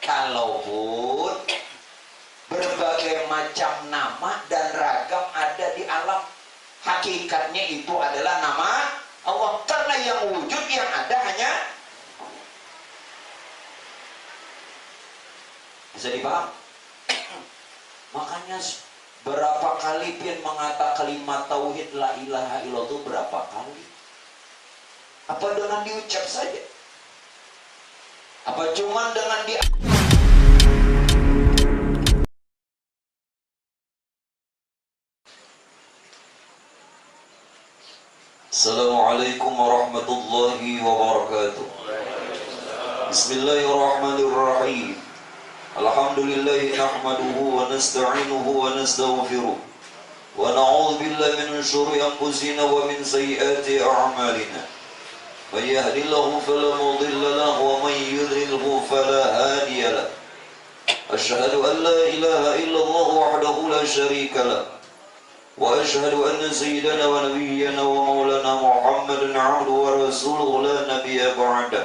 Kalaupun berbagai macam nama dan ragam ada di alam, hakikatnya itu adalah nama Allah. Karena yang wujud yang ada hanya, bisa dipaham? Makanya berapa kali pian mengatakan kalimat tauhid la ilaha illallah itu berapa kali? Apa dengan diucap saja? Apa cuman dengan di Assalamualaikum warahmatullahi wabarakatuh. Bismillahirrahmanirrahim. Alhamdulillahi nahmaduhu wa nasta'inuhu wa nastaghfiruh. Wa na'udzu billahi min syururi anfusina wa min sayyiati a'malina. May yahdihillahu fala mudilla lahu wa may yudlilhu fala hadiya lahu. Asyhadu an la ilaha illallah wahdahu la syarika lahu. وأشهد أن سيدنا ونبينا ومولانا محمد عبده ورسوله لا نبي بعده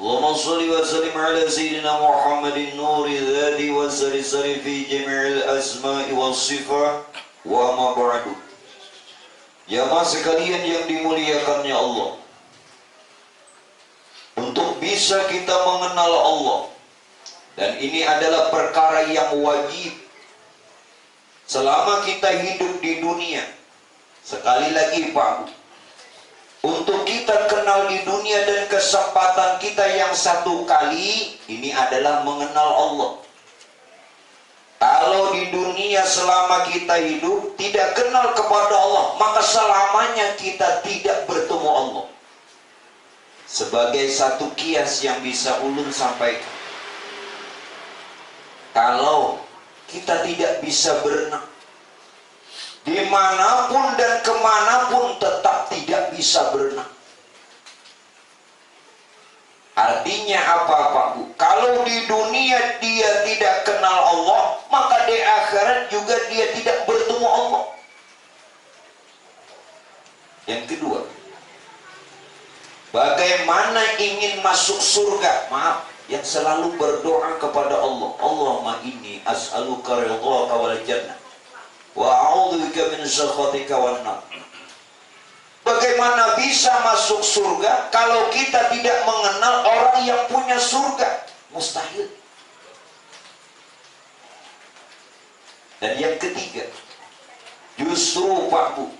اللهم صل وسلم على سيدنا محمد نور الذات والسرسر في جميع الأسماء والصفات وما بعد. Jamaah sekalian yang dimuliakannya Allah, untuk bisa kita mengenal Allah, dan ini adalah perkara yang wajib selama kita hidup di dunia. Sekali lagi Pak, untuk kita kenal di dunia dan kesempatan kita yang satu kali ini adalah mengenal Allah. Kalau di dunia selama kita hidup tidak kenal kepada Allah, maka selamanya kita tidak bertemu Allah. Sebagai satu kias yang bisa ulun sampaikan, kalau kita tidak bisa berenang, dimanapun dan kemanapun tetap tidak bisa berenang. Artinya apa Pak Bu? Kalau di dunia dia tidak kenal Allah, maka di akhirat juga dia tidak bertemu Allah. Yang kedua, bagaimana ingin masuk surga? Maaf, yang selalu berdoa kepada Allah, Allahumma inni as'aluka ridhaka wal jannah wa a'udzubika min sakhatika wan nar. Bagaimana bisa masuk surga kalau kita tidak mengenal orang yang punya surga? Mustahil. Dan yang ketiga, justru Pak Bu,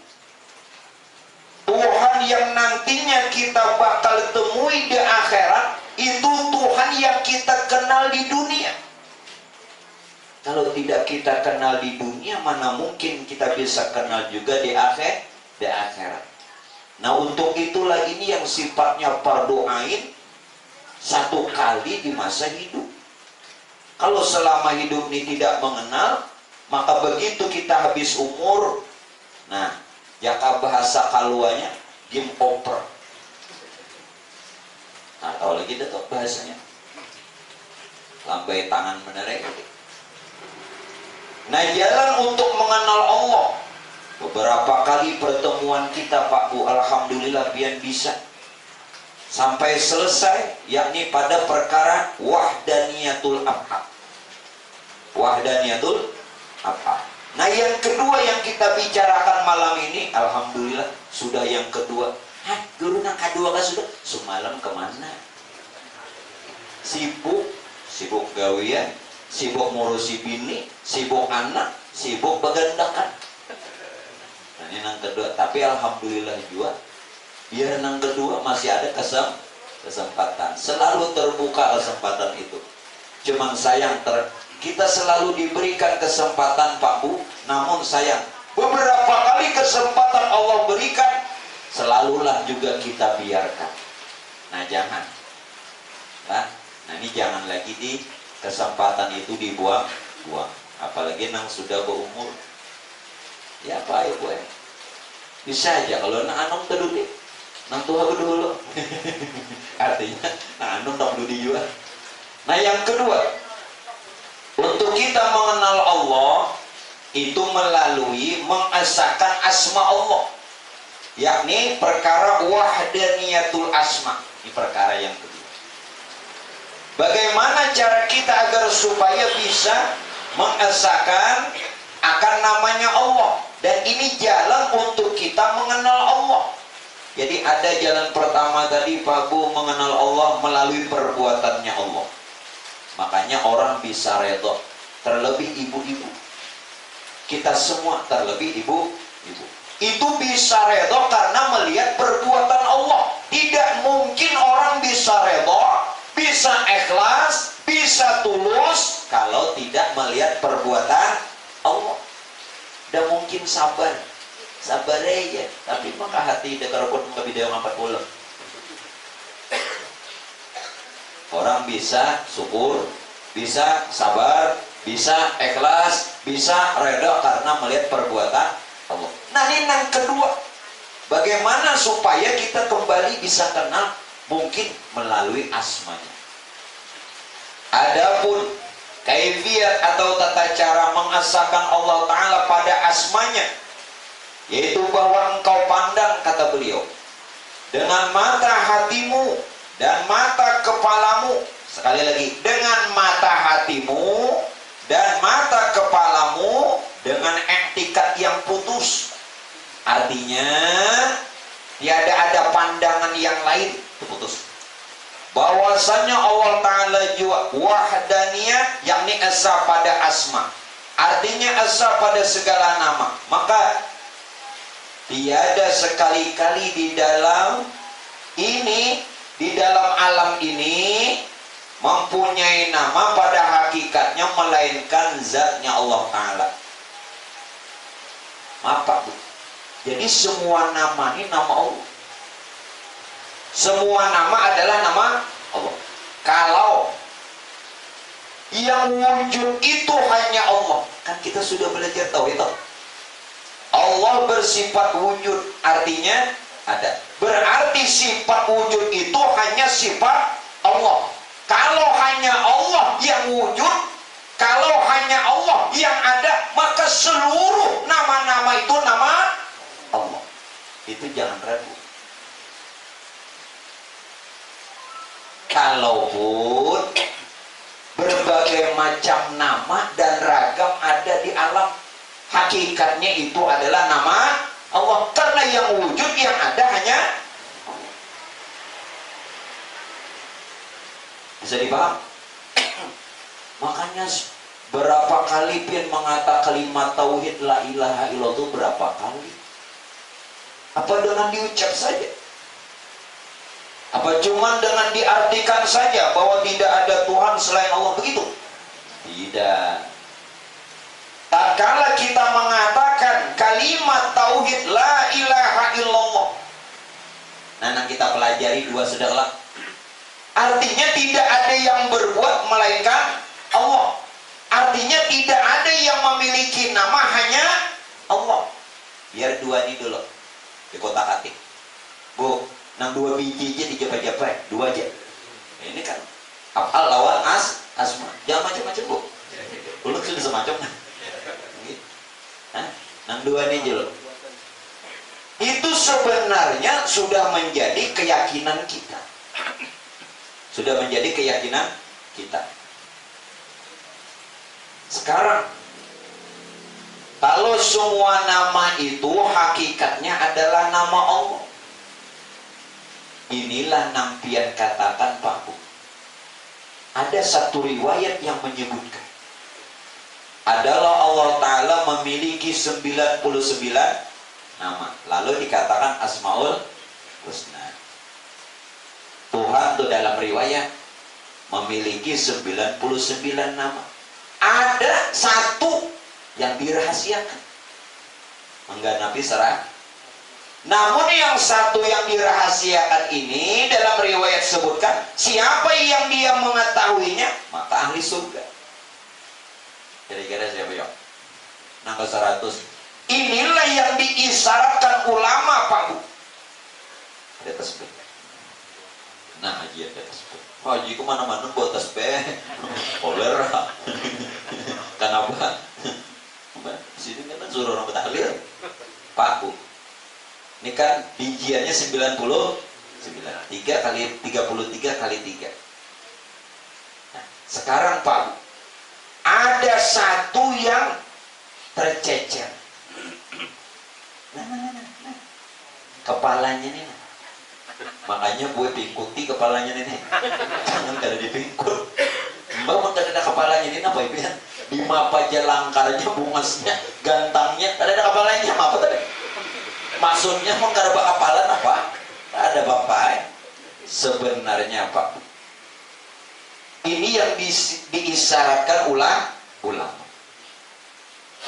Tuhan yang nantinya kita bakal temui di akhirat itu Tuhan yang kita kenal di dunia. Kalau tidak kita kenal di dunia, mana mungkin kita bisa kenal juga di akhirat. Nah, untuk itulah ini yang sifatnya fardu ain, satu kali di masa hidup. Kalau selama hidup ini tidak mengenal, maka begitu kita habis umur, nah, jaka bahasa kaluanya game over. Nah, tahu lagi tuh bahasanya, lambai tangan menerek. Nah, jalan untuk mengenal Allah, beberapa kali pertemuan kita Pak Bu, alhamdulillah pian bisa sampai selesai, yakni pada perkara wahdaniyatul af'al. Wahdaniyatul af'al. Nah, yang kedua yang kita bicarakan malam ini, alhamdulillah sudah yang kedua. Guru nang kedua kan sudah semalam kemana? Sibuk gawian, sibuk ngurusi bini, sibuk anak, sibuk begandakan. Nah, ini nang kedua, tapi alhamdulillah juga biar nang kedua masih ada kesempatan. Selalu terbuka kesempatan itu. Cuman sayang kita selalu diberikan kesempatan Pak Bu, namun sayang beberapa kali kesempatan Allah berikan selalulah juga kita biarkan. Nah, jangan. Nah, ini jangan lagi di kesempatan itu dibuang-buang. Apalagi nang sudah berumur. Ya apa ya Bu? Bisa aja kalau nang anong terdudi, nang tua dulu. Artinya nang anong tak dudi juga. Nah, yang kedua, untuk kita mengenal Allah itu melalui mengesahkan asma Allah, yakni perkara wahdaniyatul asma. Ini perkara yang kedua. Bagaimana kita agar supaya bisa mengesahkan akan namanya Allah. Dan ini jalan untuk kita mengenal Allah. Jadi ada jalan pertama tadi Pak Bu, mengenal Allah melalui perbuatannya Allah. Makanya orang bisa redha, terlebih ibu-ibu. Kita semua terlebih ibu-ibu. Itu bisa redha karena melihat perbuatan Allah. Tidak mungkin orang bisa redha, bisa ikhlas, bisa tulus kalau tidak melihat perbuatan Allah. Dan mungkin sabar aja, tapi maka hati dekarapun ke video 40. Orang bisa syukur, bisa sabar, bisa ikhlas, bisa redha karena melihat perbuatan Allah. Nah, ini yang kedua, bagaimana supaya kita kembali bisa kenal? Mungkin melalui asmanya. Adapun kaifiyat atau tata cara mengesahkan Allah Ta'ala pada asmanya, yaitu bahwa engkau pandang, kata beliau, dengan mata hatimu dan mata kepalamu. Sekali lagi, dengan mata hatimu dan mata kepalamu dengan etikat yang putus. Artinya tiada ada pandangan yang lain, putus. Bahwasanya Allah Ta'ala juga wahdaniyah, yakni esa pada asma, artinya esa pada segala nama. Maka tiada sekali-kali di dalam ini, di dalam alam ini mempunyai nama pada hakikatnya melainkan zatnya Allah Ta'ala. Maaf Pak Bu, jadi semua nama ini nama Allah. Semua nama adalah nama Allah. Kalau yang wujud itu hanya Allah, kan kita sudah belajar tahu itu. Allah bersifat wujud, artinya ada. Berarti sifat wujud itu hanya sifat Allah. Kalau hanya Allah yang wujud, kalau hanya Allah yang ada, maka seluruh nama-nama itu nama Allah. Itu jangan ragu. Kalaupun berbagai macam nama dan ragam ada di alam, hakikatnya itu adalah nama Allah. Karena yang wujud, yang ada hanya Allah. Bisa dipaham? Makanya berapa kali pian mengatakan kalimat tauhid la ilaha illallah itu berapa kali? Apa dengan diucap saja? Apa cuma dengan diartikan saja bahwa tidak ada Tuhan selain Allah, begitu? Tidak. Tatkala kita mengatakan kalimat tauhid la ilaha illallah, nah kita pelajari dua sudahlah. Artinya tidak ada yang berbuat melainkan Allah. Artinya tidak ada yang memiliki nama, hanya Allah. Biar dua ini dulu di kotak atik. Bu, nang dua biji aja dijepret-jepret, dua aja. Ini kan afal lawan asma. Jangan macam-macam Bu. Dulu sudah semacam. Nang dua ini aja loh. Itu sebenarnya sudah menjadi keyakinan kita. Sudah menjadi keyakinan kita. Sekarang kalau semua nama itu hakikatnya adalah nama Allah, inilah nampian katakan Pak Bu. Ada satu riwayat yang menyebutkan adalah Allah Ta'ala memiliki 99 nama. Lalu dikatakan Asmaul Husna. Tuhan itu dalam riwayat memiliki 99 nama. Ada satu yang dirahasiakan, menggenapi serah. Namun yang satu yang dirahasiakan ini dalam riwayat sebutkan, siapa yang dia mengetahuinya, maka ahli surga. Kira-kira siapa ya? Nangka 100. Inilah yang diisyaratkan ulama Pak Bu. Ada tasbih. Nah haji ada tasbih. Haji kemana-mana buat tasbih. Poler. Kenapa? Sini kan suruh orang bertahlil. Pak Bu. Ini kan bijiannya 99. 3 kali 33 kali 3. Nah, Sekarang Pak, ada satu yang tercecer. Nah. Kepalanya nih. Makanya gue pingkuti kepalanya nih. Jangan kada dipingkut. Mbak mau ada kepalanya ini apa itu ya? Di mapa aja langkarnya, bungasnya, gantangnya, ada kepalanya apa tadi? Maksudnya mau kada kepalan apa? Ada bapak. Sebenarnya Pak, ini yang diisyaratkan ulama.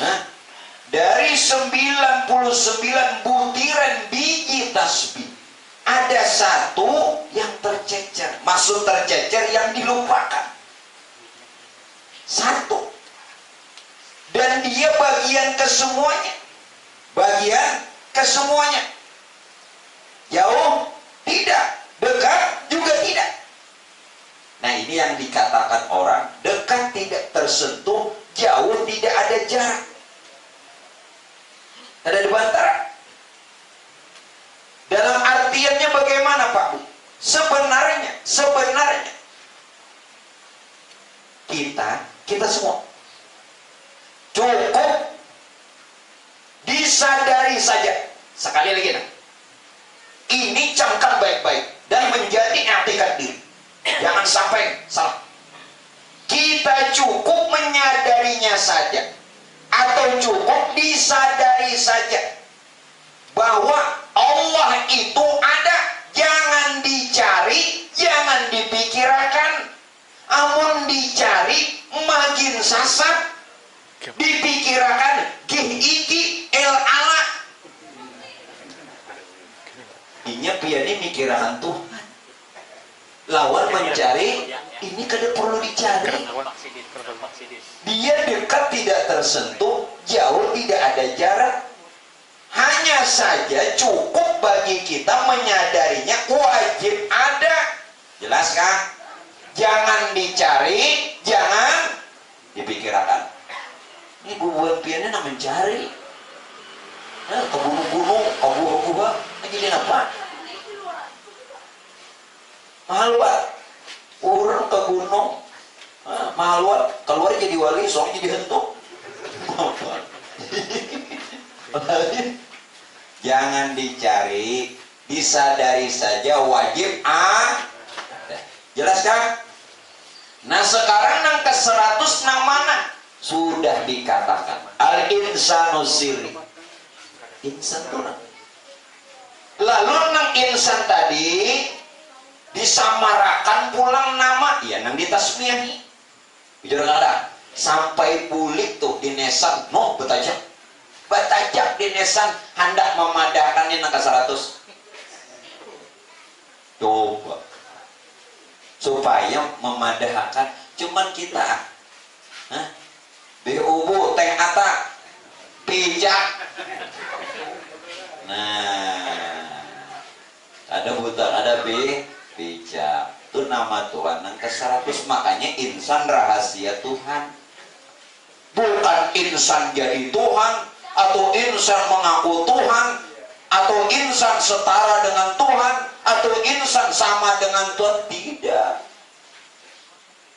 Nah, dari 99 butiran biji tasbih, ada satu yang tercecer. Maksud tercecer yang dilupakan. Satu. Dan dia bagian ke semuanya. Bagian ke semuanya. Jauh? Tidak. Dekat? Juga tidak. Nah, ini yang dikatakan orang, dekat tidak tersentuh, jauh tidak ada jarak. Ada di antara. Dalam artiannya bagaimana Pak Bu? Sebenarnya kita semua cukup disadari saja. Sekali lagi nah. Ini camkan baik-baik dan menjadi i'tikad diri. Jangan sampai salah. Kita cukup menyadarinya saja atau cukup disadari saja bahwa Allah itu ada. Jangan dicari, jangan dipikirkan. Amun dicari makin sasat, dipikirkan iki el ala. Inya piani mikirahan Tuhan. Lawan mencari, ini kada perlu dicari. Dia dekat tidak tersentuh, jauh tidak ada jarak. Hanya saja cukup bagi kita menyadarinya, wajib ada. Jelas kah? Jangan dicari, jangan dipikirkan. Ini bubuan piannya nak mencari. Ke gunung-gunung, ke gua, jadi apa? Mahal Pak. Orang ke gunung, mahal Pak. Keluar jadi wali, soalnya jadi hentuk. Jangan dicari, disadari saja, wajib jelas kan? Nah sekarang nang ke 100 nang mana? Sudah dikatakan al-insanu sirri. Insan tuh nah. Lalu nang insan tadi disamarakan pulang nama, ya nang ditasmiahi. Bicara ada sampai pulik tuh di nesan, no betajak di nesan hendak memadahkannya nang ke 100. Coba supaya memadahkan, cuman kita BUBU teh ata pijak. Nah, ada buta, ada pijak. Itu nama Tuhan yang ke-100. Makanya insan rahasia Tuhan. Bukan insan jadi Tuhan, atau insan mengaku Tuhan, atau insan setara dengan Tuhan, atau insan sama dengan Tuhan. Tidak.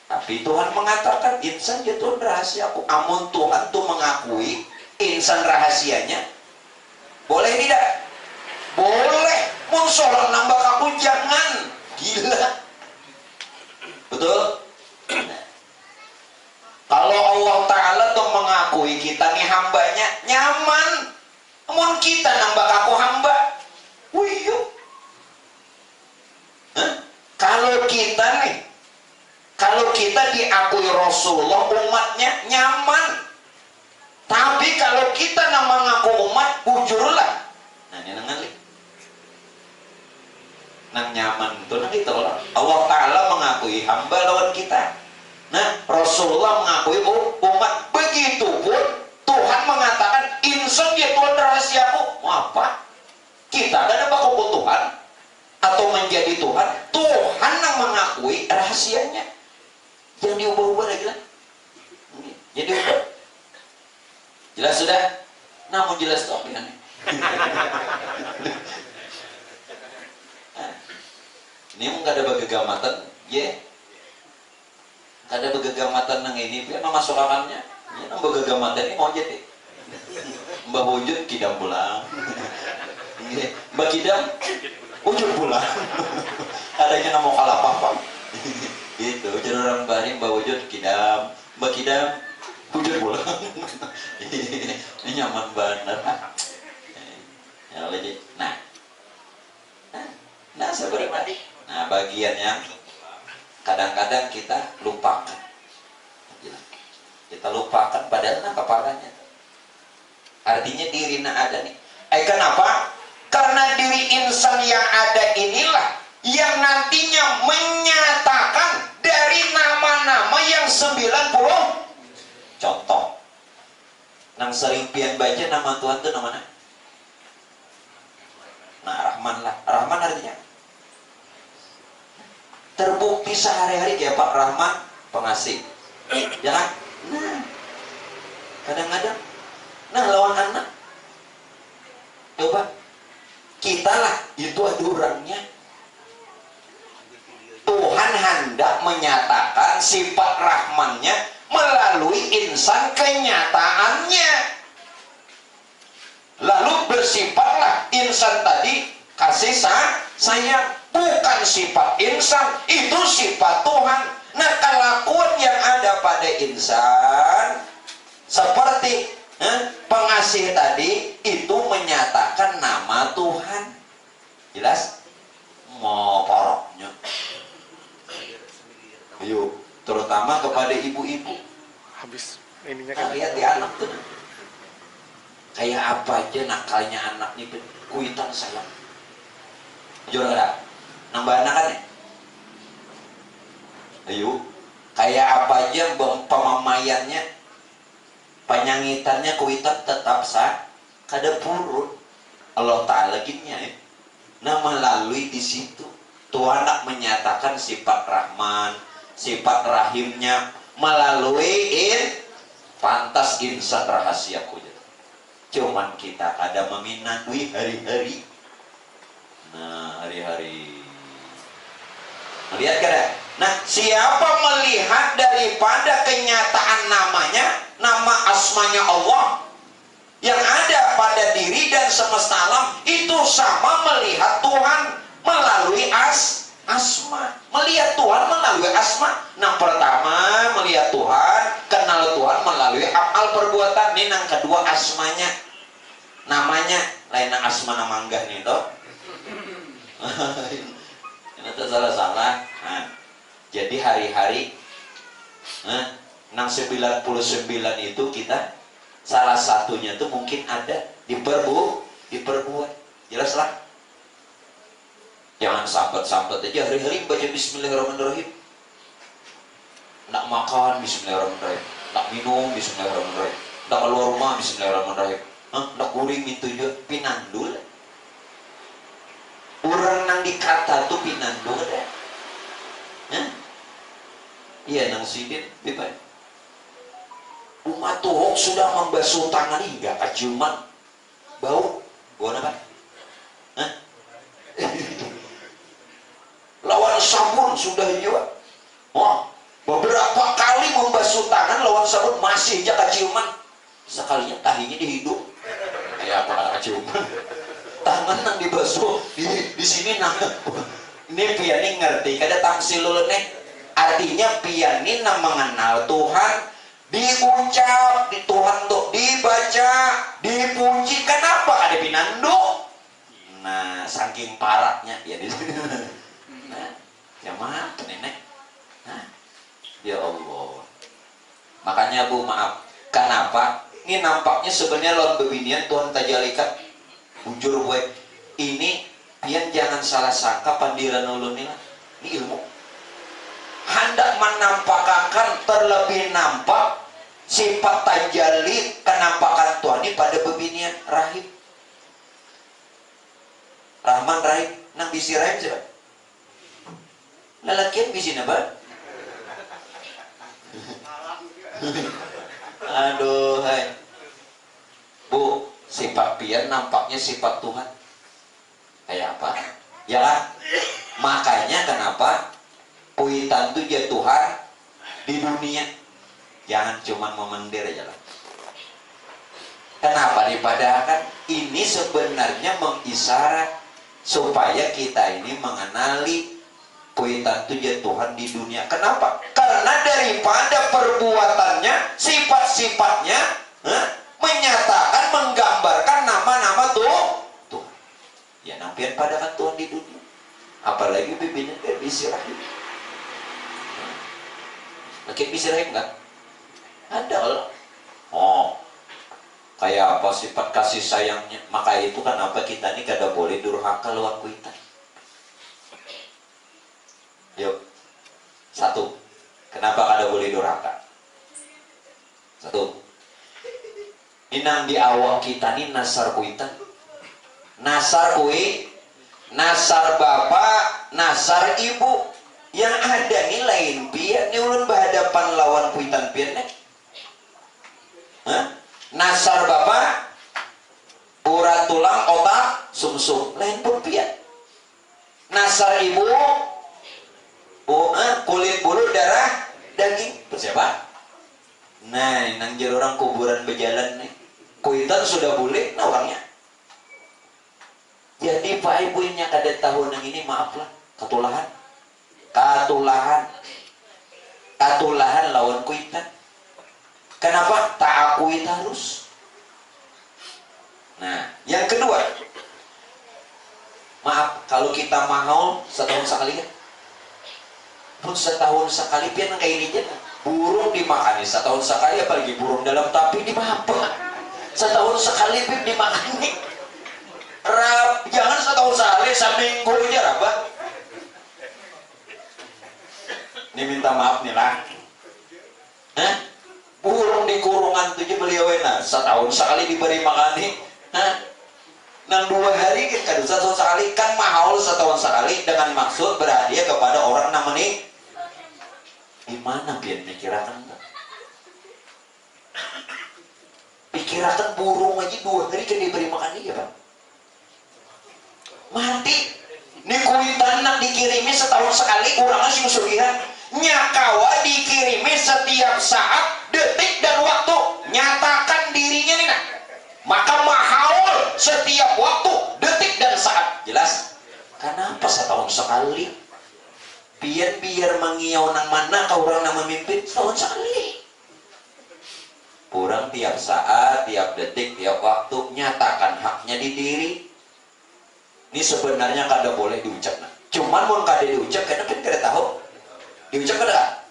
Tapi Tuhan mengatakan insan ya Tuhan rahasiaku. Amun Tuhan tuh mengakui insan rahasianya, boleh tidak? Boleh. Mun seorang nambah aku jangan. Gila. Betul? Kalau Allah Ta'ala tuh mengakui kita nih hambanya, nyaman. Mun kita nambah aku hamba, wuyuk. Kalau kita diakui Rasulullah umatnya, nyaman. Tapi kalau kita nama ngaku umat, bujurlah. Nah ini nangali. Nang nyaman itu nang itu lah. Allah Ta'ala mengakui hamba lawan kita. Nah Rasulullah mengakui umat. Begitupun Tuhan mengatakan insan ya Tuhan rahasiaku. Mau apa? Kita ada baku Tuhan atau menjadi Tuhan. Tuhan yang mengakui rahasianya. Jangan diubah-ubah lagi lah. Jadi ubah. Jelas sudah? Namun jelas toh ya. Ini enggak ada bagi gamatan, ya. Ada begegamatan nang ini, dia nama sokakannya, ya nang begegamatan ini mau jadi. Mbak wujud kidam pulang, Mbak kidam wujud pulang. Adanya nama kalah apa? Itu jadi orang bari Mbak wujud kidam, Mbak kidam wujud pulang. Ini nyaman banget. Ya lagi. Nah sebenarnya, nah bagian yang kadang-kadang kita lupakan. Kita lupakan padahal apa parahnya. Artinya diri ada nih. Kenapa? Karena diri insan yang ada inilah yang nantinya menyatakan dari nama-nama yang 90. Contoh. Nang sering pian baca nama Tuhan itu namanya. Nah, Rahman lah. Rahman artinya terbukti sehari-hari kayak Pak Rahman pengasih. Ya kan? Nah, kadang-kadang lawan anak. Coba kita lah itu ada orangnya. Tuhan hendak menyatakan sifat Rahmannya melalui insan kenyataannya. Lalu bersifatlah insan tadi kasih sayang. Bukan sifat insan, itu sifat Tuhan. Nah, kelakuan yang ada pada insan seperti pengasih tadi itu menyatakan nama Tuhan. Jelas? Mau poroknya. Ayo, terutama kepada ibu-ibu. Habis ininya kan. Lihat di anak tuh. Kayak apa aja nakalnya anak nih, kuitan sayang. Jujur enggak? Nambah anak kan ya? Ayo, kayak apa aja pemamaiannya, penyangitannya kuitan tetap sah, kada purut. Allah Ta'ala gininya ya. Nah, melalui di situ Tuhan nak menyatakan sifat Rahman, sifat Rahimnya melalui pantas insan rahasia kuja. Cuman kita kada meminatui hari-hari. Nah, hari-hari melihat kada? Nah, siapa melihat daripada kenyataan namanya, nama asmanya Allah yang ada pada diri dan semesta alam, itu sama melihat Tuhan melalui asma. Melihat Tuhan melalui asma. Yang pertama melihat Tuhan, kenal Tuhan melalui amal perbuatan. Ini yang kedua asmanya, namanya lain yang asma nama enggak nih toh. Ini tak salah-salah. Nah, jadi hari-hari nang 99 itu kita salah satunya tuh mungkin ada diperbuat. Jelas lah. Jangan sambat-sambat aja hari-hari baca bismillahirrahmanirrahim. Nak makan bismillahirrahmanirrahim. Nak minum bismillahirrahmanirrahim. Nak keluar rumah bismillahirrahmanirrahim. Nak kuring itu juga pinandul. Orang nang dikata tuh pinandul ada. Iya nang sidin bebas. Umat Tuhan sudah membasuh tangan hingga keciuman bau apa? Lawan sabun sudah juga. Beberapa kali membasuh tangan lawan sabun masih aja keciuman. Sekalinya tahinya dihidup. Kayak apa keciuman? Tangan nang dibasuh di sini nah. Ini piani ngerti kada tamsilul nih. Artinya piani nang mengenal Tuhan, diucap di Tuhan tuh dibaca, dipuji. Kenapa kada pinanduk? Nah, saking parahnya ya di sini. Nah, ya maaf nenek. Nah, ya Allah. Makanya Bu maaf. Kenapa? Ini nampaknya sebenarnya lawan bebinian Tuhan tajalikan. Bujur gue. Ini pian jangan salah sangka pandiran ulun ini. Ini ilmu. Hendak menampakkan terlebih nampak sifat tajalli kenampakan Tuhan ini pada bebinian Rahim. Rahman Rahim. Nang bisi Rahim siapa? Lalakian bisi napa? Aduh, hai. Bu, sifat pian nampaknya sifat Tuhan. Kayak apa? Ya kan? Makanya kenapa puitan itu dia Tuhan di dunia. Jangan cuma memendir aja lah. Kenapa dipadahkan? Ini sebenarnya mengisyarat supaya kita ini mengenali kuitan tujuan Tuhan di dunia. Kenapa? Karena daripada perbuatannya, sifat-sifatnya menyatakan, menggambarkan nama-nama Tuhan. Ya nampian padakan Tuhan di dunia. Apalagi bibinya kayak bisi rahim. Makin bisi rahim enggak? Ada loh. Oh, kayak apa sifat kasih sayangnya? Maka itu kenapa kita ini kada boleh durhaka lawan kuitan. Yuk, satu, kenapa kada boleh durhaka? Satu, inang di awak kita ini nasar kuitan, nasar kui, nasar bapak, nasar ibu. Yang ada nih lain pian, ini ulun berhadapan lawan kuitan pian nih. Nasar bapak, urat tulang, otak, sumsum, lain pun pian. Nasar ibu, kulit bulu, darah, daging. Siapa? Nah, nang jar orang kuburan berjalan nih. Kuitan sudah boleh, nah orangnya. Jadi pak ibunya kada tahu nang ini, maaflah, katulahan lawan kuitan. Kenapa? Tak akui harus. Nah, yang kedua, maaf kalau kita mahal setahun sekali kan? Pun setahun sekali pian kayak ini aja. Burung dimakani setahun sekali, apalagi burung dalam tapi dimapa. Setahun sekali pip dimakani. Jangan setahun sekali, seminggu aja apa? Ini minta maaf nih lah. Burung di kurungan tujuh beliau setahun sekali diberi makani. Nang 2 hari kan setahun sekali kan mahal setahun sekali dengan maksud berhadiah kepada orang namanya. Gimana biar pikirakan? Pikirakan burung aja 2 hari kan diberi makan dia Pak. Mati. Ini kuitan nak dikirimi setahun sekali kurangnya sing sugihan. Nyakawa dikirimi setiap saat, detik dan waktu. Nyatakan dirinya nih nah. Maka mahal setiap waktu, detik dan saat. Jelas? Kenapa setahun sekali? Biar mengiau nang mana kau orang nama memimpin setahun sekali. Kurang tiap saat, tiap detik, tiap waktu nyatakan haknya di diri. Ini sebenarnya kada boleh diucap. Nah. Cuman mau kada diucap, kenapa kada tahu? Diucap kada?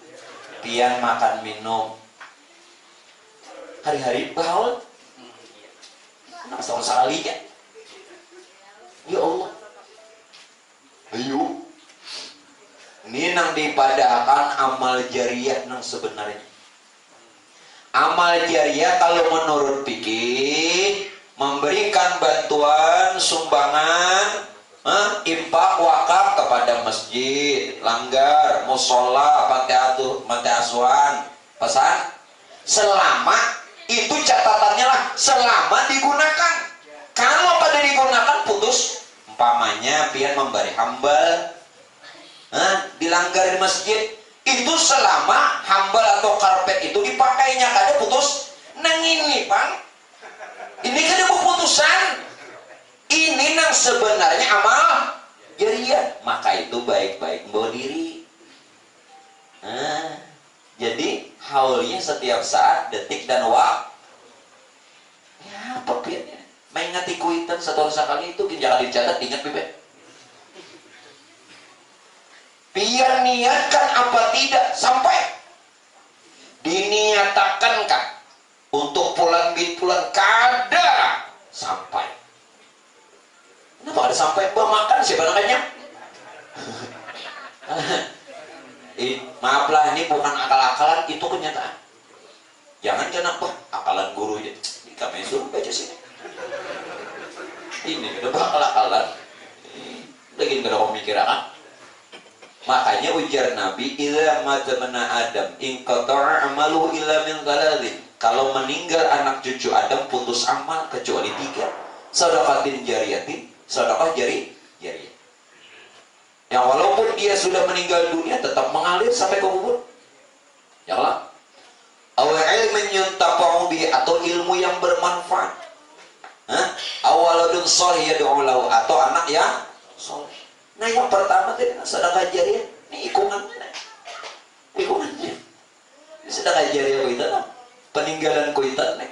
Pian makan minum hari-hari baul. Nah, setahun sekali ya. Ya Allah. Ayo. Ini nang dipadahkan amal jariah nang sebenarnya. Amal jariah kalau menurut fikih memberikan bantuan, sumbangan, infak, wakaf kepada masjid, langgar, musola, pantai asuhan, pesan. Selama itu catatannya lah, selama digunakan. Kalau pada digunakan putus, umpamanya pian memberi hambal, dilanggar di masjid, itu selama hambal atau karpet itu dipakainya kada putus. Nang ini Bang, ini kan ada keputusan. Ini nang sebenarnya amal jariah. Maka itu baik-baik membawa diri. Jadi haulnya setiap saat, detik dan waktu. Ya apa piannya? Main ngati kuitan setahun sekali itu jangan dicatat, ingat bibet. Biar niatkan apa tidak sampai diniatakankah untuk pulang kada sampai. Kenapa ada sampai makan siapa namanya? Maaflah ini bukan akal-akalan, itu kenyataan. Jangan kenapa akalan guru ya. Kami suruh baca sini. Ini udah akal-akalan. Lagi nggak ada pemikiran. Makanya ujar Nabi, ila matamana Adam in qata'a amaluhu illa min thalathin. Kalau meninggal anak cucu Adam putus amal kecuali 3. Sedekatin jariyatin, sedekah jariah. Yang walaupun dia sudah meninggal dunia tetap mengalir sampai ke kubur. Yang waladun sholih yad'u lahu, atau anak yang soleh. Nah yang pertama tadi sedekah jariah, ini ikungannya. Ikungannya. Sedekah jariah kuitan, peninggalan kuitan nih.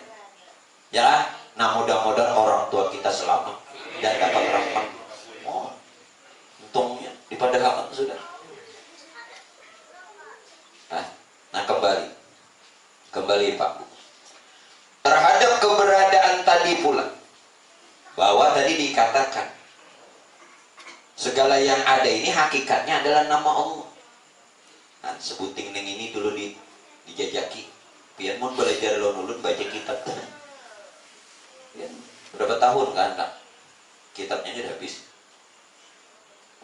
Ya, nah mudah-mudahan orang tua kita selamat dan dapat rahmat. Oh, untungnya dipadahkan sudah. Nah kembali Pak Bu, terhadap keberadaan tadi pula, bahwa tadi dikatakan segala yang ada ini hakikatnya adalah nama Allah. Nah, sebuting neng ini dulu dijajaki, pian mun belajar ulun baca kitab tuh. Ya, berapa tahun kan nak? Kitabnya udah habis.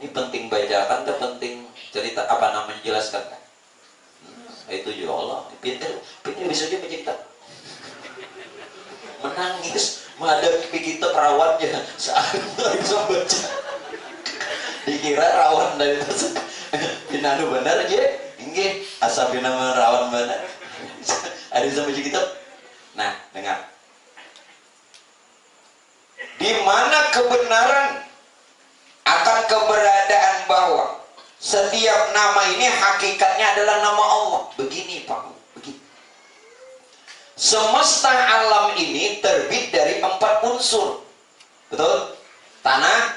Ini penting bacakan, tuh penting cerita apa namanya jelaskan kan? Itu juga Allah. Pintar bisa dia baca kitab. Menangis menghadapi kitab rawannya saat bisa baca. Dikira rawan dari atas. Pinanu benar aja. Inggih, asal pinanu rawan benar. Ada bisa baca kitab. Nah, dengar. Di mana kebenaran akan keberadaan bahwa setiap nama ini hakikatnya adalah nama Allah. Begini Pak, begini. Semesta alam ini terbit dari 4 unsur. Betul? Tanah,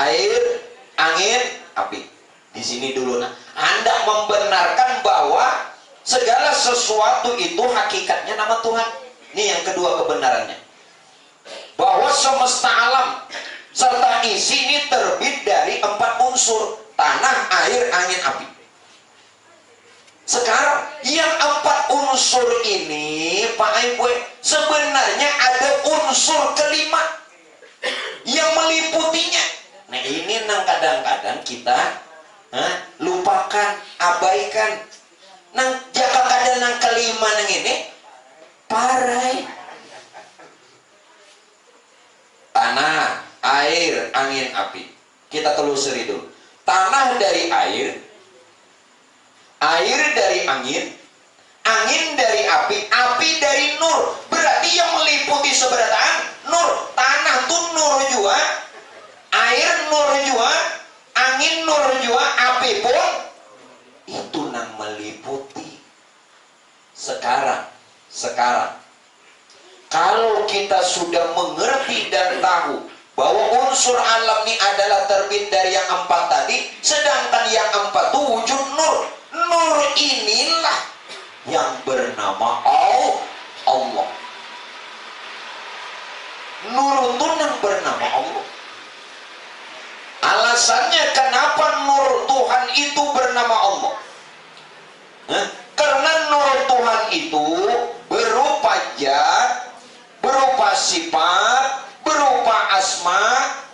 air, angin, api. Di sini dulu nah, Anda membenarkan bahwa segala sesuatu itu hakikatnya nama Tuhan. Ini yang kedua kebenarannya. Bahwa semesta alam serta isi ini terbit dari 4 unsur, tanah, air, angin, api. Sekarang yang 4 unsur ini Pak Ibu, sebenarnya ada unsur kelima yang meliputinya. Nah ini nang kadang-kadang kita lupakan, abaikan. Nang jaka kadang nang kelima nang ini parai. Tanah, air, angin, api. Kita telusuri dulu. Tanah dari air dari angin dari api dari nur. Berarti yang meliputi seberataan nur. Tanah tuh nur jua, air nur jua, angin nur jua, api pun itu nang meliputi. Sekarang kalau kita sudah mengerti dan tahu bahwa unsur alam ini adalah terbit dari yang 4 tadi, sedangkan yang 4 itu wujud nur. Nur inilah yang bernama Allah. Nur itu yang bernama Allah. Alasannya kenapa nur Tuhan itu bernama Allah? Karena nur Tuhan itu berupa zat, berupa sifat, berupa asma,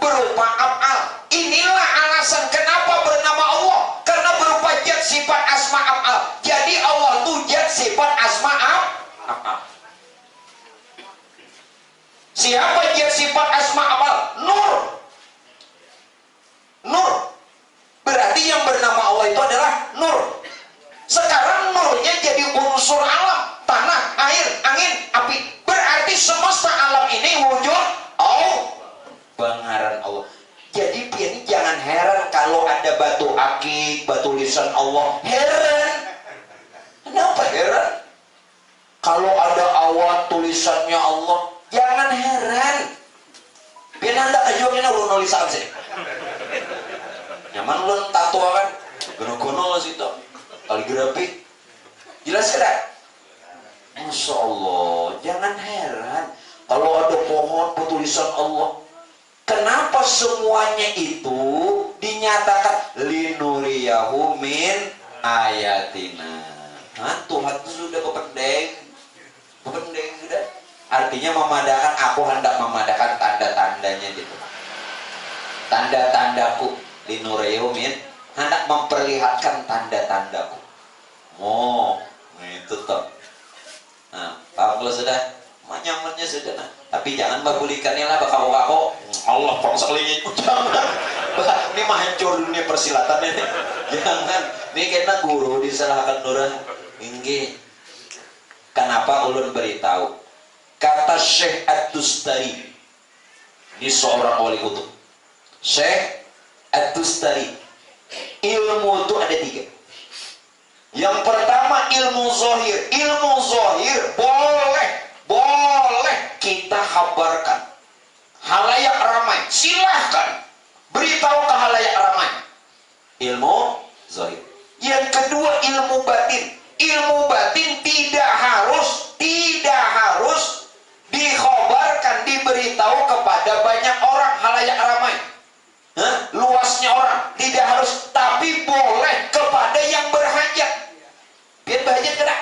berupa af'al. Inilah alasan kenapa bernama Allah. Karena berupa zat, sifat, asma, af'al. Jadi Allah itu zat, sifat, asma, af'al. Siapa zat, sifat, asma, af'al? Nur. Berarti yang bernama Allah itu adalah nur. Sekarang nurnya jadi unsur alam. Tanah, air, angin, api. Berarti semesta alam ini wujud pengaran Allah. Jadi ini jangan heran kalau ada batu akik, batu lisan Allah. Heran. Kenapa heran? Kalau ada awan tulisannya Allah, jangan heran. Biar anda kejuangin ulun nulisan sih. Nyaman ulun tato kan? Gono-gono lah situ. Kaligrafi. Jelas kan? Masya Allah, jangan heran kalau ada pohon tulisan Allah. Kenapa semuanya itu dinyatakan linuriyahu min ayatina? Tuhan itu sudah kependeng sudah. Artinya memadakan, aku hendak memadakan tanda-tandanya gitu. Tanda-tandaku linuriyahu min, hendak memperlihatkan tanda-tandaku. Itu toh. Nah, kalau sudah nyamannya sudah, nah. Tapi jangan babulikannya lah bakau-bakau. Allah pongselinya jangan. Ini mah hancur dunia persilatan ini. Jangan. Ini kena guru disalahkan nurah. Inggih. Kenapa ulun beritahu? Kata Syekh Ad-Dustari, Ini seorang wali kutub, Syekh At-Tustari. Ilmu itu ada 3. Yang pertama ilmu zahir. Ilmu zahir boleh kita kabarkan halayak ramai, silahkan beritahu ke halayak ramai. Ilmu zahir. Yang kedua ilmu batin. Ilmu batin tidak harus dikhabarkan, diberitahu kepada banyak orang, halayak ramai, luasnya orang, tidak harus, tapi boleh kepada yang berhajat. Biar berhajat kena.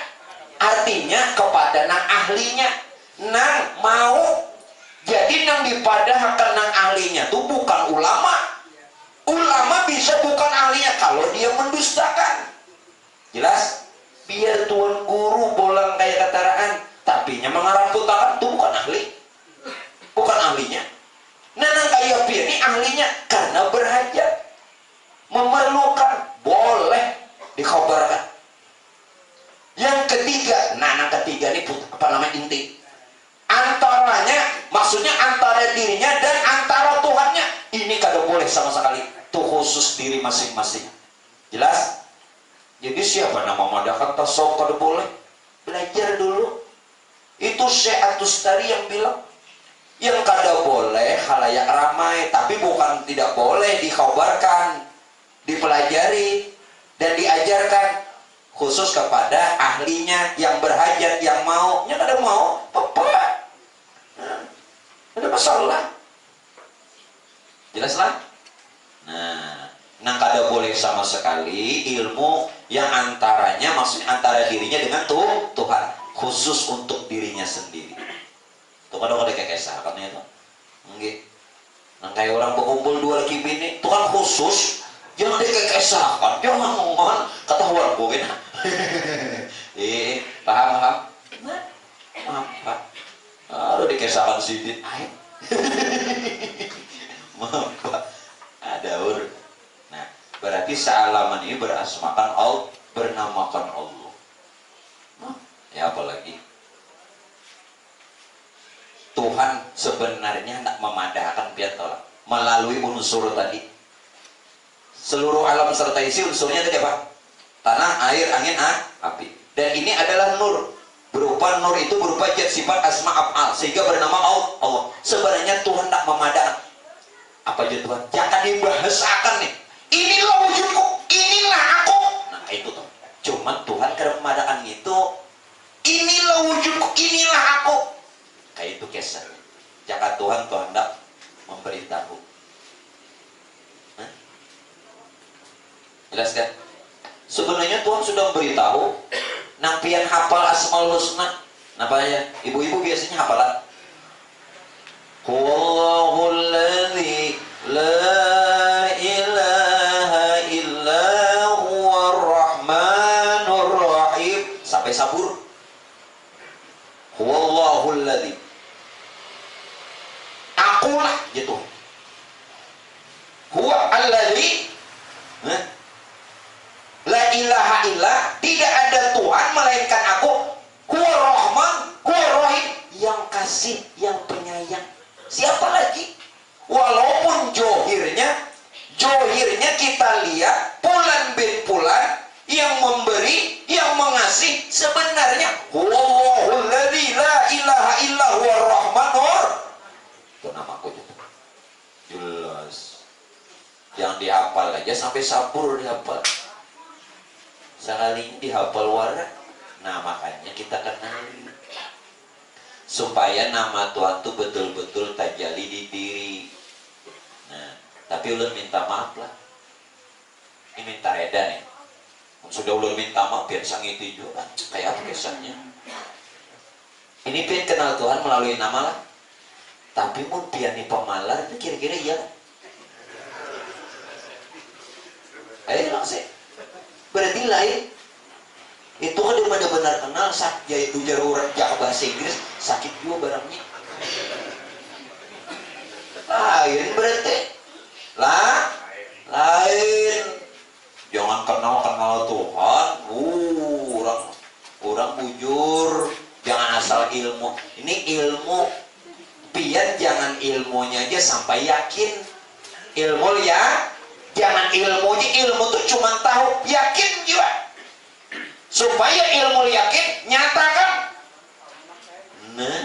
Artinya kepada nang ahlinya, nang mau jadi nang dipadahkan nang ahlinya tuh bukan ulama. Ulama bisa bukan ahlinya kalau dia mendustakan. Jelas? Biar tuan guru bolang kayak kataraan, tapinya mengarah putaran itu bukan ahli, bukan ahlinya. Nah, kayak biar ini ahlinya karena berhajat, memerlukan, boleh dikhabarkan. Yang ketiga, ketiga ini apa namanya inti. Antaranya, maksudnya antara dirinya dan antara Tuhannya. Ini kada boleh sama sekali. Itu khusus diri masing-masing. Jelas? Jadi siapa nama madakan tasawuf kada boleh? Belajar dulu. Itu Syekh At-Tustari yang bilang. Yang kada boleh halayak ramai, tapi bukan tidak boleh dikhabarkan, dipelajari dan diajarkan khusus kepada ahlinya yang berhajat, yang mau. Yang kada mau, apa? Ada masalah. Jelas lah? Nah, kada boleh sama sekali ilmu yang antaranya, maksudnya antara dirinya dengan Tuhan, khusus untuk dirinya sendiri. Tuh kada kayak kisah kan itu. Nggih. Nang kayak orang berkumpul 2 laki bini, itu kan khusus. Jangan dikekesah kan, jangan ngomong ketahuan gue kan. Paham? Nah, apa? Aduh dikesahkan sidin. Maaf, ada urut. Nah, berarti sealaman ini berasmakan Allah, bernamakan Allah. Ya apalagi Tuhan sebenarnya tidak memadahkan pihak tolak melalui unsur tadi. Seluruh alam serta isi unsurnya tadi apa? Tanah, air, angin, api. Dan ini adalah nur. Berupa nur itu berupa zat sifat asma af'al sehingga bernama Allah. Sebenarnya Tuhan tidak memadahkan. Apa aja Tuhan? Jangan dibahasakan nih. Inilah wujudku, inilah aku. Nah itu tuh. Cuman Tuhan karena memadahkan itu. Inilah wujudku, inilah aku. Kayak itu kisah. Jangan Tuhan tidak memberitahu. Jelas kan? Sebenarnya Tuhan sudah memberitahu. Nampian hafal Asmaul Husna. Namanya ibu-ibu biasanya hafalan. Huwallahul ladzi la ilaha illa huwar rahmanur rahim sampai sabur. Huwallahul ladzi. Akulah gitu. Huwa alladzi la ilaha illa, tidak ada Tuhan melainkan aku. Huwa Rahman, huwa Rahim, yang kasih, yang penyayang. Siapa lagi? Walaupun johirnya kita lihat Fulan bin Fulan yang memberi, yang mengasih, sebenarnya Huwallahul ladzi la ilaha illa huwa Rahmanur. Itu namaku juga. Jelas. Yang dihafal aja sampai sabur dihafal. Sekali dihafal warak. Nah makanya kita kenali supaya nama Tuhan itu betul-betul tajali di diri. Nah tapi ulun minta maaf lah. Ini minta reda nih. Sudah ulun minta maaf biar sang itu juga. Kayak apa kesannya? Ini pian kenal Tuhan melalui nama lah. Tapi mau pian nih pemalar itu kira-kira iya. Ayo langsung. Berarti lain itu kan dia benar-benar kenal ya itu jarurat jak bahasa Inggris sakit juga barangnya lain berarti lain jangan kenal Tuhan orang bujur jangan asal ilmu ini ilmu pian jangan ilmunya aja sampai yakin. Ilmu ya, jangan ilmunya, ilmu tuh cuma tahu, yakin juga. Supaya ilmu yakin nyatakan. Nah,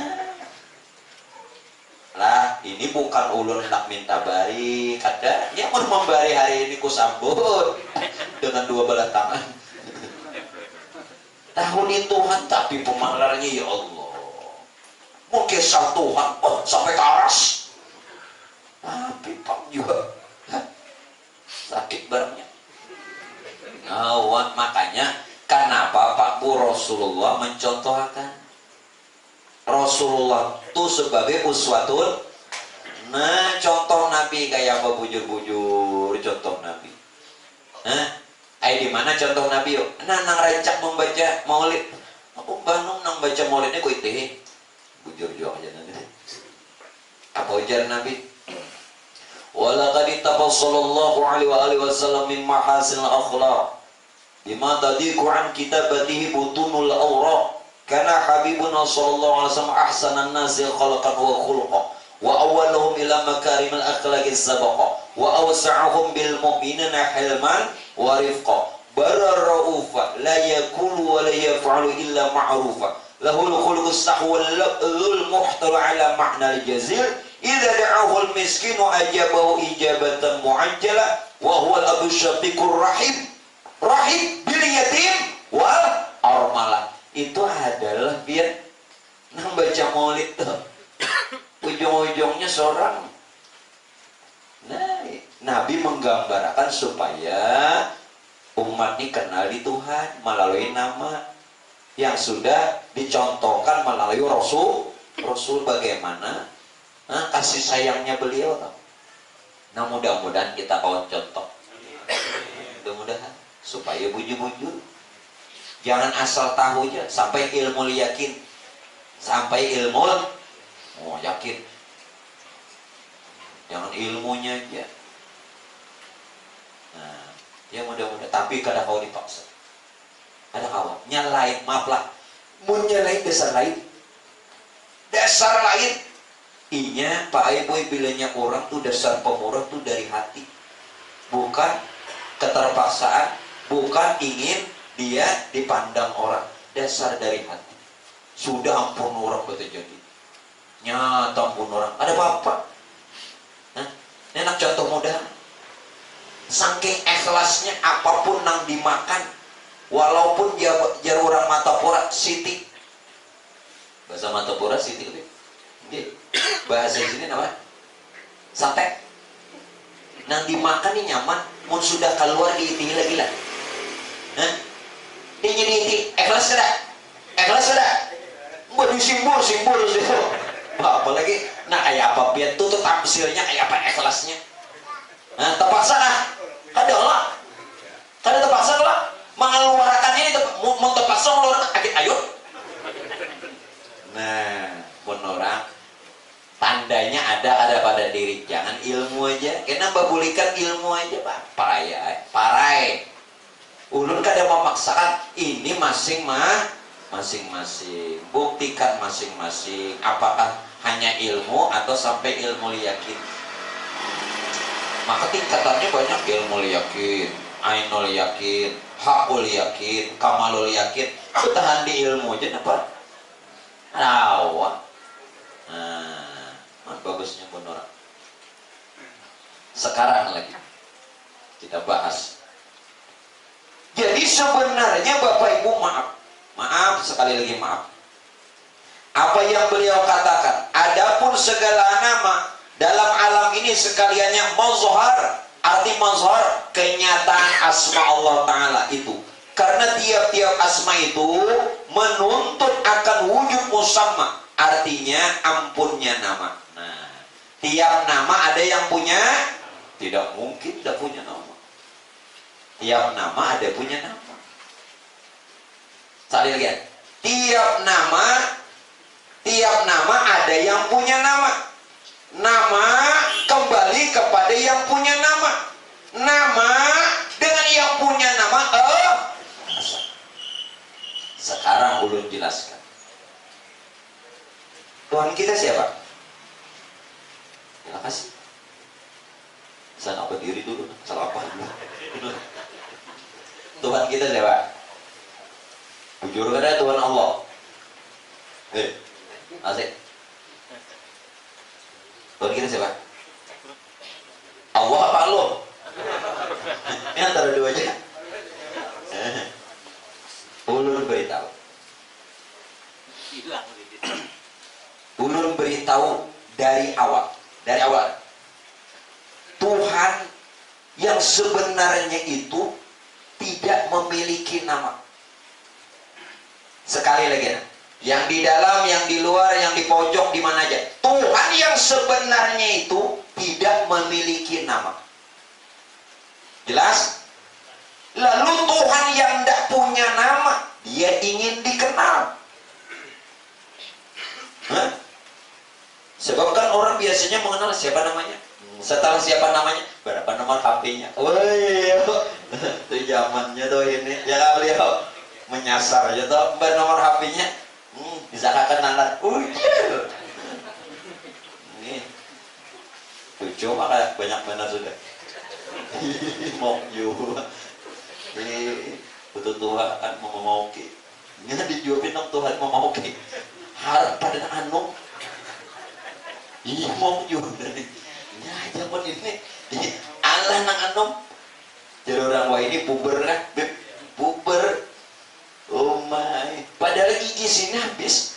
lah ini bukan ulun nak minta bari, kada yang mau membari hari ini ku sambut dengan dua belah tangan. Tahu di Tuhan tapi pemanglarnya ya Allah. Mungkin sang Tuhan, oh sampai ke aras. Tapi pak juga sakit barangnya. Nah, makanya kenapa Pak Bu Rasulullah mencontohkan Rasulullah itu sebagai uswatun. Nah, contoh Nabi kayak apa, bujur-bujur contoh Nabi. Di mana contoh Nabi yuk? Nah, nang rancak membaca maulid. Aku bangun nang baca maulidnya ku itih. Bujur juga aja nanti. Apa ujar Nabi? Walaqad tafassalallahu alaihi wasallam min mahasinil akhlaq bima tadiqu an kitabatihi butunul awraq. Karena Habibuna sallallahu alaihi wasallam ahsanan nasi khalaqan wa khuluqa wa awwaluhum ila makarimil akhlaqis sabaqa wa awsa'uhum bil mu'minina hilman wa rifqa bararaufa la yakulu wa la yaf'alu illa ma'rufa lahul khuluqus sahwal lul muhtalu ala ma'na al jazil idza da'ahu al miskinu ajabahu ijabatan mu'ajjala wa huwa al abu syafiqur rahim bil yatim wal armalah. Itu adalah biar nang baca maulid tuh ujung-ujungnya seorang. Nah, Nabi menggambarkan supaya umat ini kenal di Tuhan melalui nama yang sudah dicontohkan melalui Rasul bagaimana kasih sayangnya beliau. Nah, mudah-mudahan kita kawan contoh. Mudah-mudahan supaya bujur-bujur. Jangan asal tahu aja, sampai ilmu yakin. Sampai ilmu yakin. Jangan ilmunya aja. Nah, ya mudah-mudahan. Tapi kadang kau dipaksa. Ada kawan nyalain, maaf lah. Mau nyalain dasar lain. Dasar lain. Inya Pak Ibu bilangnya orang tuh dasar pemurah tuh dari hati. Bukan keterpaksaan, bukan ingin dia dipandang orang, dasar dari hati. Sudah ampun orang betul jadi. Nyata ampun orang. Ada apa-apa? Enak contoh mudah. Saking ikhlasnya apapun nang dimakan, walaupun jar orang mata pura siti. Bahasa mata pura siti itu. Bahasa sini apa? Sate. Nang dimakan ini nyaman, mun sudah keluar diitih lagi lah. Ini jadi ikhlas sudah buat disimbol apalagi nah kayak apa biar tuh tampilnya kayak apa ikhlasnya. Nah terpaksa lah kada terpaksa lah mengeluarkan ini mau terpaksa mengeluarkan akit ayut. Nah pun orang tandanya ada pada diri, jangan ilmu aja kena babulikan ilmu aja Pak parai ulun kada memaksakan ini masing-masing buktikan masing-masing apakah hanya ilmu atau sampai ilmu yakin. Maka tingkatannya banyak, ilmu yakin, ainul yakin, hakul yakin, kamalul yakin. Tahan di ilmu aja dapat awak. Nah, bagusnya pun orang. Sekarang lagi kita bahas. Jadi sebenarnya Bapak Ibu maaf sekali lagi maaf. Apa yang beliau katakan, adapun segala nama dalam alam ini sekaliannya mazhar, arti mazhar kenyataan asma Allah Ta'ala itu. Karena tiap-tiap asma itu menuntut akan wujud musamma, artinya ampunnya nama. Nah, tiap nama ada yang punya, tidak mungkin tidak punya nama. Tiap nama ada punya nama. Saling lihat. Tiap nama ada yang punya nama. Nama kembali kepada yang punya nama. Nama dengan yang punya nama Sekarang ulun jelaskan. Tuhan kita siapa? Makasih. Saya nggak berdiri dulu, salah apa dulu. Tuhan kita siapa? Jujur kada Tuhan Allah. Asik. Tuhan kita siapa? Allah apa Allah? Ini antara dua aja. Ulun beritahu. Ulun beritahu dari awal. Tuhan yang sebenarnya itu tidak memiliki nama. Sekali lagi, yang di dalam, yang di luar, yang di pojok, di mana aja. Tuhan yang sebenarnya itu tidak memiliki nama. Jelas? Lalu Tuhan yang tidak punya nama, dia ingin dikenal. Hah? Sebab kan orang biasanya mengenal siapa namanya. Setelah siapa namanya, berapa nomor HP-nya. Woi, itu zamannya tuh ini. Ya beliau menyasar aja tuh, berapa nomor HP-nya. Bisa kenalan. Ini lucu maka banyak benar sudah. Mau juga. Ini betul Tuhan kan mau ki. Ini dijawabin dong Tuhan mau ki. Harap pada anu. Mau juga. Ya jangan ini Allah nang anom jadi orang wah ini puber kan puber. Oh my, padahal gigi sini habis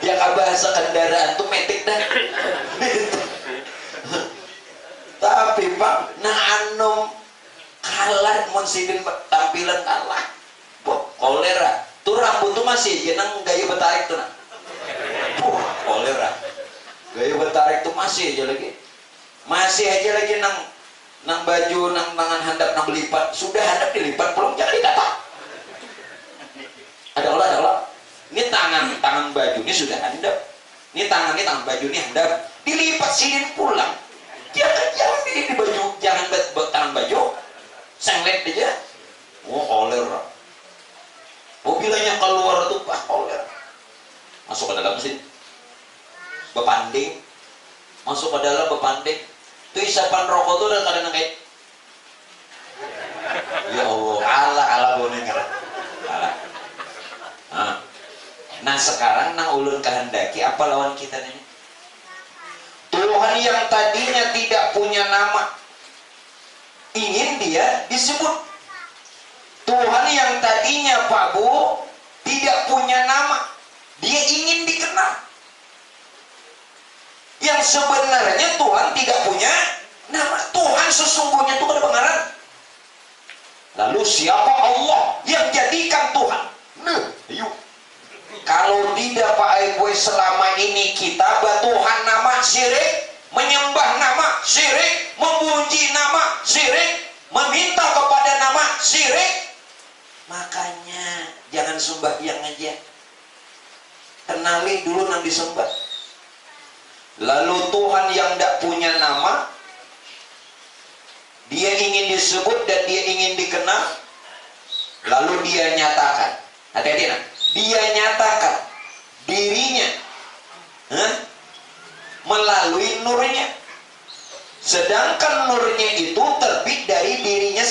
dia bahasa kendaraan tuh metik dah. Tapi pak nah anom kalah monsidin tampilan kalah kolera tuh rambut tuh masih jenang gaya betarik tuh nah kolera gaya betarik tuh masih aja lagi nang baju nang tangan handap nang lipat sudah handap dilipat belum jangan dikata ada olah ini tangan baju ini sudah handap ini tangan baju ini handap dilipat silin pulang jangan di baju jangan tangan baju senglet aja kolera mobilnya keluar tuh kolera masuk ke dalam mesin bepanding masuk ke dalam bepanding tuh isapan rokok tuh udah kadang kayak ya Allah ala boning ala. Nah sekarang nang ulun kehendaki apa lawan kita ini Tuhan yang tadinya tidak punya nama ingin dia disebut. Tuhan yang tadinya Pak Bu tidak punya nama dia ingin dikenal. Yang sebenarnya Tuhan tidak punya nama. Tuhan sesungguhnya itu ada pengarang. Lalu siapa Allah yang jadikan Tuhan? Nah, yuk. Kalau tidak Pak Ibu selama ini kita Tuhan nama syirik, menyembah nama syirik, memuji nama syirik, meminta kepada nama syirik. Makanya jangan sembahyang aja. Kenali dulu nang disembah. Lalu Tuhan yang tidak punya nama dia ingin disebut dan dia ingin dikenal. Lalu dia nyatakan hati-hati nah, dia nyatakan dirinya melalui nurnya. Sedangkan nurnya itu terbit dari dirinya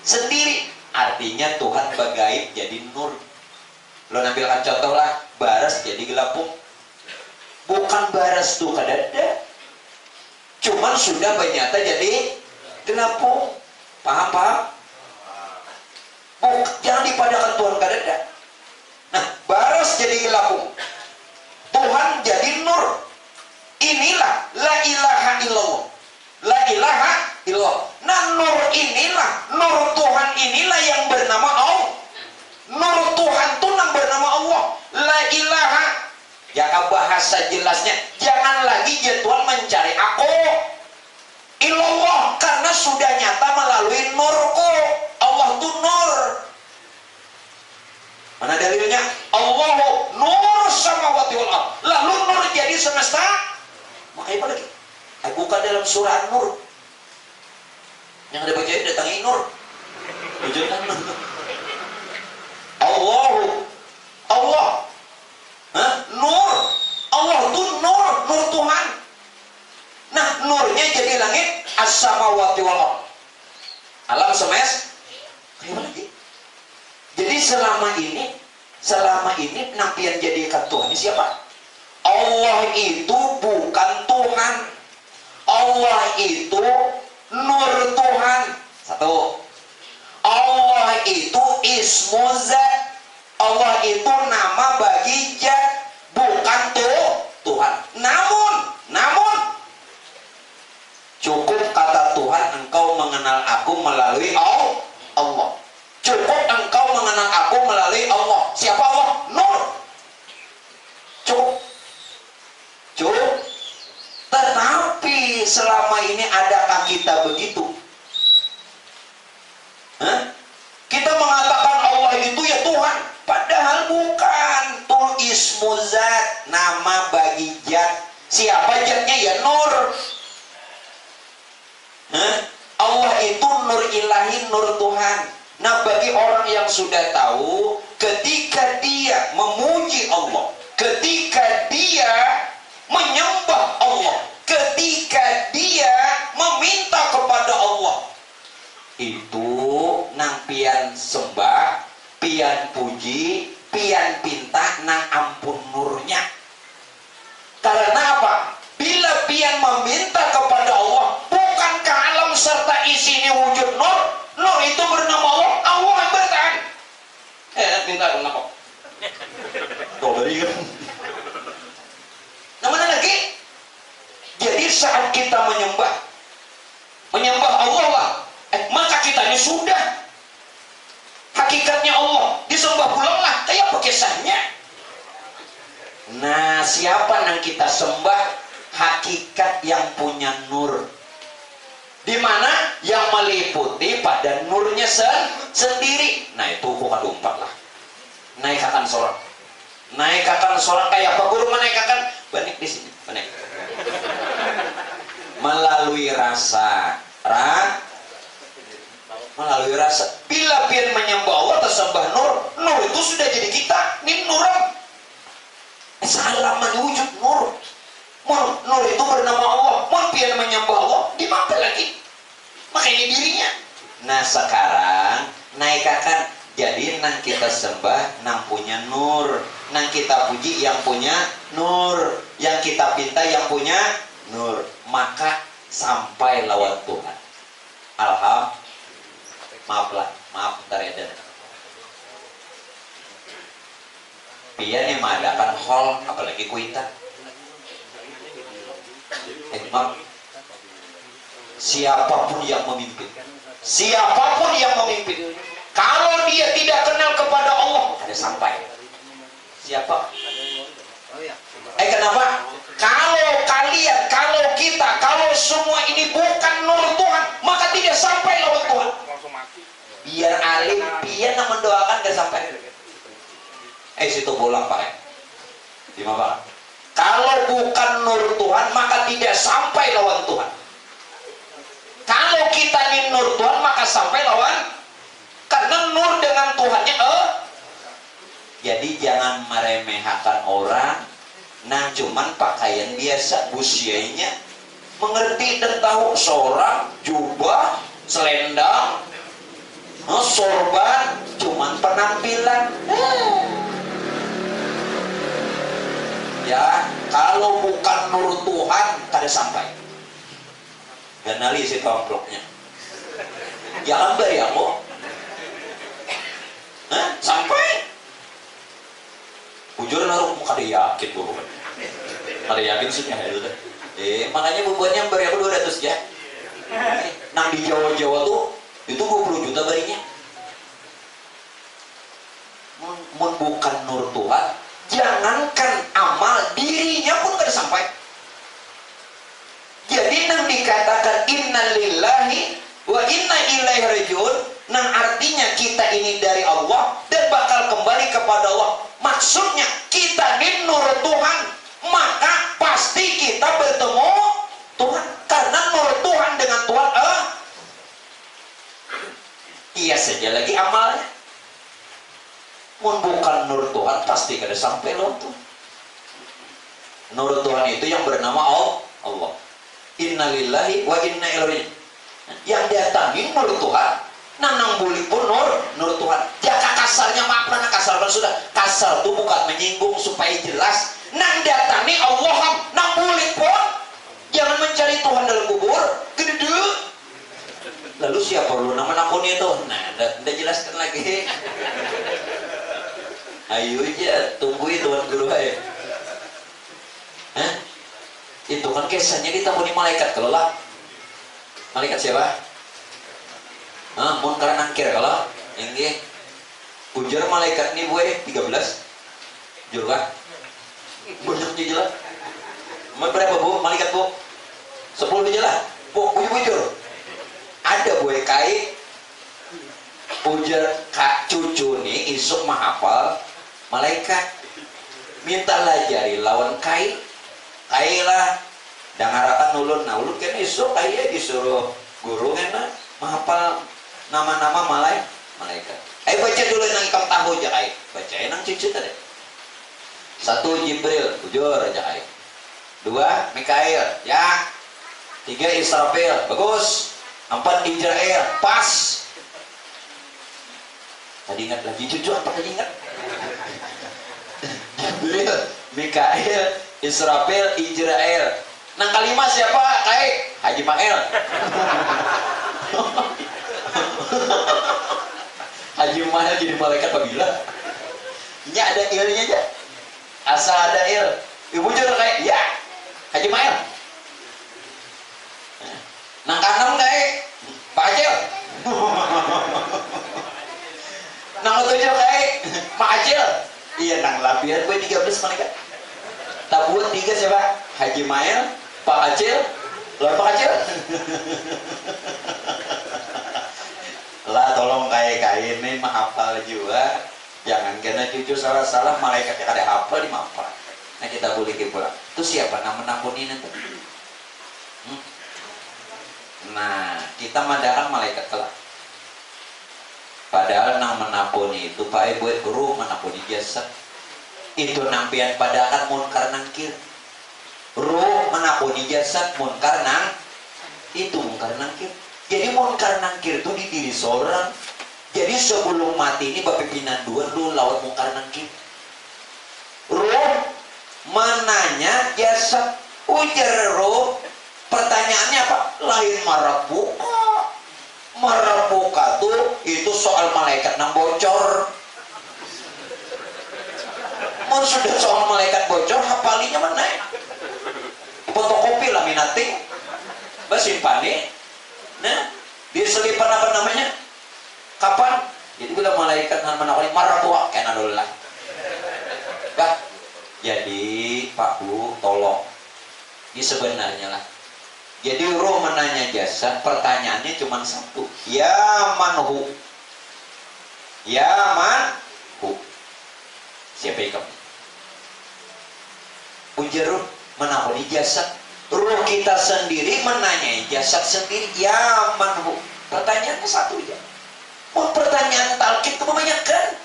sendiri. Artinya Tuhan bagaib jadi nur. Lo ambilkan contoh lah, baras jadi gelapung. Bukan baras tuh kadada, cuman sudah bernyata jadi gelapung. Paham? Jangan dipadakan Tuhan kadada. Nah, baras jadi gelapung, Tuhan jadi nur. Inilah la ilaha illallah. La ilaha illallah. Nah, nur inilah, nur Tuhan inilah yang bernama Allah. Nur Tuhan tuh yang bernama Allah. La ilaha. Ya bahasa jelasnya, jangan lagi Tuhan mencari aku ilallah karena sudah nyata melalui nurku. Allah itu nur. Mana dalilnya? Allahu nur samawati wal ardh. Lalu nur jadi semesta. Makanya apa lagi? Bukan dalam surah Nur. Yang ada bacain datangi nur. Tunjukkan Allah nur. Allah itu nur Tuhan. selama ini nampian jadikan Tuhan ini siapa? Allah itu bukan Tuhan. Allah itu nur Tuhan. Satu. Allah itu ismu zat. Allah itu nama bagi zat, bukan Tuhan. Namun cukup kata Tuhan, engkau mengenal aku melalui Allah. Cukup engkau mengenal aku melalui Allah. Siapa Allah? Nur. Cukup. Tetapi selama ini adakah kita begitu? Kita mengatakan Allah itu ya Tuhan, padahal bukan. Ismu zat, nama bagi zat. Siapa zatnya? Ya nur. Allah itu nur ilahi, nur Tuhan. Nah, bagi orang yang sudah tahu, ketika dia memuji Allah, ketika dia menyembah Allah, ketika dia meminta kepada Allah, itu nang pian sembah, pian puji, pian pinta nang ampun nurnya. Karena apa? Bila pian meminta kepada Allah, bukankah alam serta isinya wujud nur? Nur itu bernama Allah, Allah yang bertahan. Minta kenapa? Tuh dari kan. Nah, mana lagi? Jadi saat kita menyembah Allah, maka kita ini sudah hakikatnya Allah disembah pulanglah kayak bekisahnya. Nah, siapa yang kita sembah? Hakikat yang punya nur, di mana yang meliputi pada nurnya sendiri. Nah, itu bukan umpat lah. Naikkan sorak kayak apa guru menaikkan banik di sini, banik. Melalui rasa. Bila pian menyembah Allah tersembah nur itu sudah jadi kita. Ini nur. Salaman wujud nur. Nur itu bernama Allah. Mau pian menyembah Allah, di mana lagi? Makanya dirinya. Nah, sekarang naikkan. Jadi nang kita sembah nang punya nur, nang kita puji yang punya nur, yang kita pinta yang punya nur, maka sampai lawan Tuhan. Maaf bentar ya dan pian yang mengadakan hall, apalagi kuita. Maaf. Siapapun yang memimpin, kalau dia tidak kenal kepada Allah, ada sampai. Siapa? Kenapa? Kalau kita, kalau semua ini bukan nur Tuhan, maka tidak sampai lawan Tuhan. Biar alim, biar yang mendoakan gak sampai. Situ bolang Pak. Di mana Pak? Kalau bukan nur Tuhan, maka tidak sampai lawan Tuhan. Kalau kita ini nur Tuhan, maka sampai lawan. Karena nur dengan Tuhannya Jadi jangan meremehkan orang nah cuman pakaian biasa, busianya mengerti dan tahu sorang, jubah, selendang, sorban, cuman penampilan. Ya, kalau bukan nur Tuhan kada sampai. Ganali si amplopnya. Jangan bayang kok. Sampai bujur naruh muka dia yakin bu, kada yakin sih ya itu. Makanya bubuannya beri aku 200 ya. Nang di Jawa tuh itu 20 juta barinya. Bukan nur Tuhan, jangankan amal dirinya pun kada sampai. Jadi nang dikatakan innalillahi wa inna ilaihi rajiun, nang artinya kita ini dari Allah dan bakal kembali kepada Allah. Maksudnya kita ini nur Tuhan, maka pasti kita bertemu Tuhan. Karena nur Tuhan dengan Tuhan iya saja lagi amalnya. Bukan nur Tuhan pasti kada sampai loh tuh. Nur Tuhan itu yang bernama Allah. Innalillahi wa inna ilaihi. Yang datangin nur Tuhan, nanang buli pun nur Tuhan. Jaka kasarnya maaf mana kasar sudah. Kasar tuh bukan menyinggung supaya jelas. Nang datani Allah nang bulik pun. Jangan mencari Tuhan dalam kubur. Gede. Lalu siapa lu nama nakuni itu? Nah, udah jelaskan lagi. Ayo aja tungguin Tuhan guru aja. Hah? Itu kan kesannya ditabuni malaikat kalau lah. Malaikat siapa? Munkar Nakir kalau ini ujar malaikat nih gue 13 jujur kan? Banyak jujur lah. Berapa bu? Malaikat bu? 10 aja lah. Bu, bujur. Ada gue kai ujar kak cucu nih isuk mahapal malaikat minta lajari lawan kai lah dangarakan ulun. Nah ulun kan isuk kai disuruh guru kan mahapal nama-nama malaikat. Ayo baca dulu nang ikam tahu aja ay. Bacain nang cucu tadi. 1 Jibril, ujur aja ay. 2 Mikail, ya. 3 Israfil, bagus. 4 Israel, pas. Tadi ingat lagi cucu apa tadi ingat? Jibril, Mikail, Israfil, Israel. Nang kelima siapa? Kai Haji Mael. Haji Mael jadi malaikat apabila ini ada ilnya aja. Asal ada il. Ibu jujur kayak ya Haji Mael. Nang kanan kayak Pak Acil. Nang ketujuh kayak Pak Acil. Iya nang lapian gue 13 malaikat. Tak buat 3 siapa? Haji Mael, Pak Acil, lalu Pak Acil. Lah tolong kayak ini mah hafal juga. Jangan kena cucu salah-salah malaikat yang ada hafal di mapa. Nah kita boleh pulang. Itu siapa nama nakunin itu? Nah kita mandakan malaikat kelak. Padahal nang menapuni itu Pak Ibu guru menapuni jasad. Itu nampian padahal munkar nangkir. Ruh menapuni jasad munkar nang itu munkar nangkir. Jadi munkar nangkir itu di diri seorang. Jadi sebelum mati ini bapipinan dua lu lawan munkar nangkir. Ruh menanya jasad ujar ruh. Pertanyaannya apa? Lain marabuka. Marabuka tuh itu soal malaikat nang bocor. Mau sudah soal malaikat bocor, hafalinya mana? Fotokopi laminating, basimpani. Nah, diselipan apa namanya? Kapan? Jadi bila malaikat nan menakoni marabuka kena dulu lah. Bah, jadi Pak Bu tolong. Ini sebenarnya lah. Jadi roh menanya jasad, pertanyaannya cuma satu. Ya manhu. Ya manhu. Siapa ikam? Ujar roh menakoni jasad. Roh kita sendiri menanyai jasad sendiri. Ya manhu. Pertanyaannya satu aja. Oh, pertanyaan talqin kebanyakan.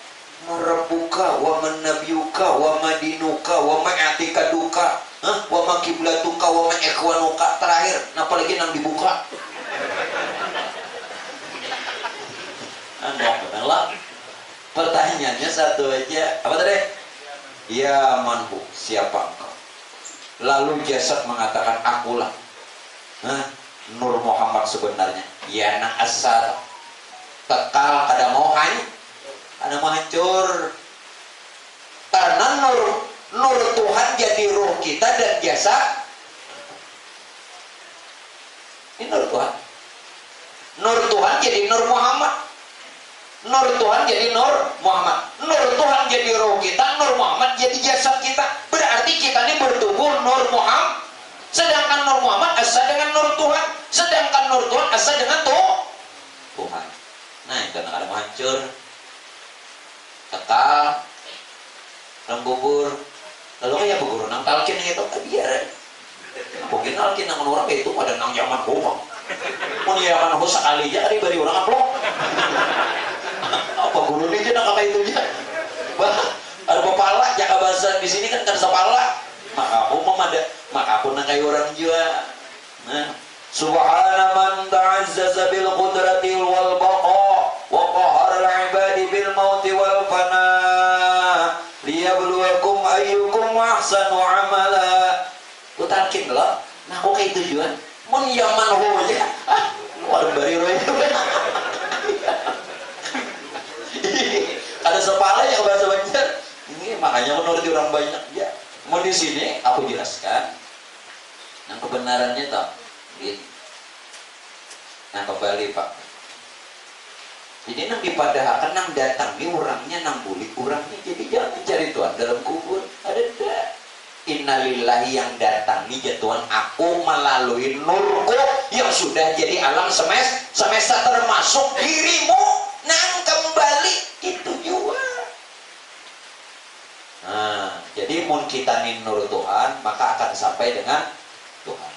Marabuka wa manabiuka wa madinuka wa ma'atika duka. Wa makiblatuka wa ma'ikwanuka. Terakhir, apalagi nang dibuka. Benar. Pertanyaannya satu aja. Apa tadi? Ya manhu, siapa engkau? Lalu jasad mengatakan akulah. Nur Muhammad sebenarnya. Ya na asar. Tekal ada mau hancur. Karena nur Tuhan jadi ruh kita dan jasad. Ini nur Tuhan. Nur Tuhan jadi Nur Muhammad. Nur Tuhan jadi Nur Muhammad. Nur Tuhan jadi ruh kita, Nur Muhammad jadi jasad kita. Berarti kita ini bertubuh Nur Muhammad. Sedangkan Nur Muhammad asa dengan Nur Tuhan. Sedangkan Nur Tuhan asa dengan Tuhan. Nah, itu kadang hancur. Kekal. Rembubur. Lalu kayak bubur nang talkin itu biar. Mungkin talkin nang orang itu pada nang zaman humang. Mun zaman ho sekali aja kali bari orang aplok. Apa guru dia nak kata itu aja. Ada kepala jaka bahasa di sini kan ada kepala. Maka aku ada, maka aku nang kayak orang juga. Nah, subhana man ta'azzaza bil qudratil wal baqa wa qahara alal ibadi bil mauti wal fana liyabluwakum ayyukum ahsanu amala. Utalkin lo, nah kok kayak tujuan mun yaman ho aja waduh bari roy. Ada sepala ya bahasa Banjar ini, makanya menurut orang banyak ya. Mau di sini aku jelaskan yang kebenarannya tak gitu. Nah kembali Pak, jadi nang dipadahakan nang datang di orangnya nang bulik orangnya, jadi jangan mencari Tuhan dalam kubur. Ada dah innalillahi yang datangi jatuhan aku melalui nurku yang sudah jadi alam semesta termasuk dirimu nang kembali itu juga. Nah jadi mun kita nin nur Tuhan maka akan sampai dengan Tuhan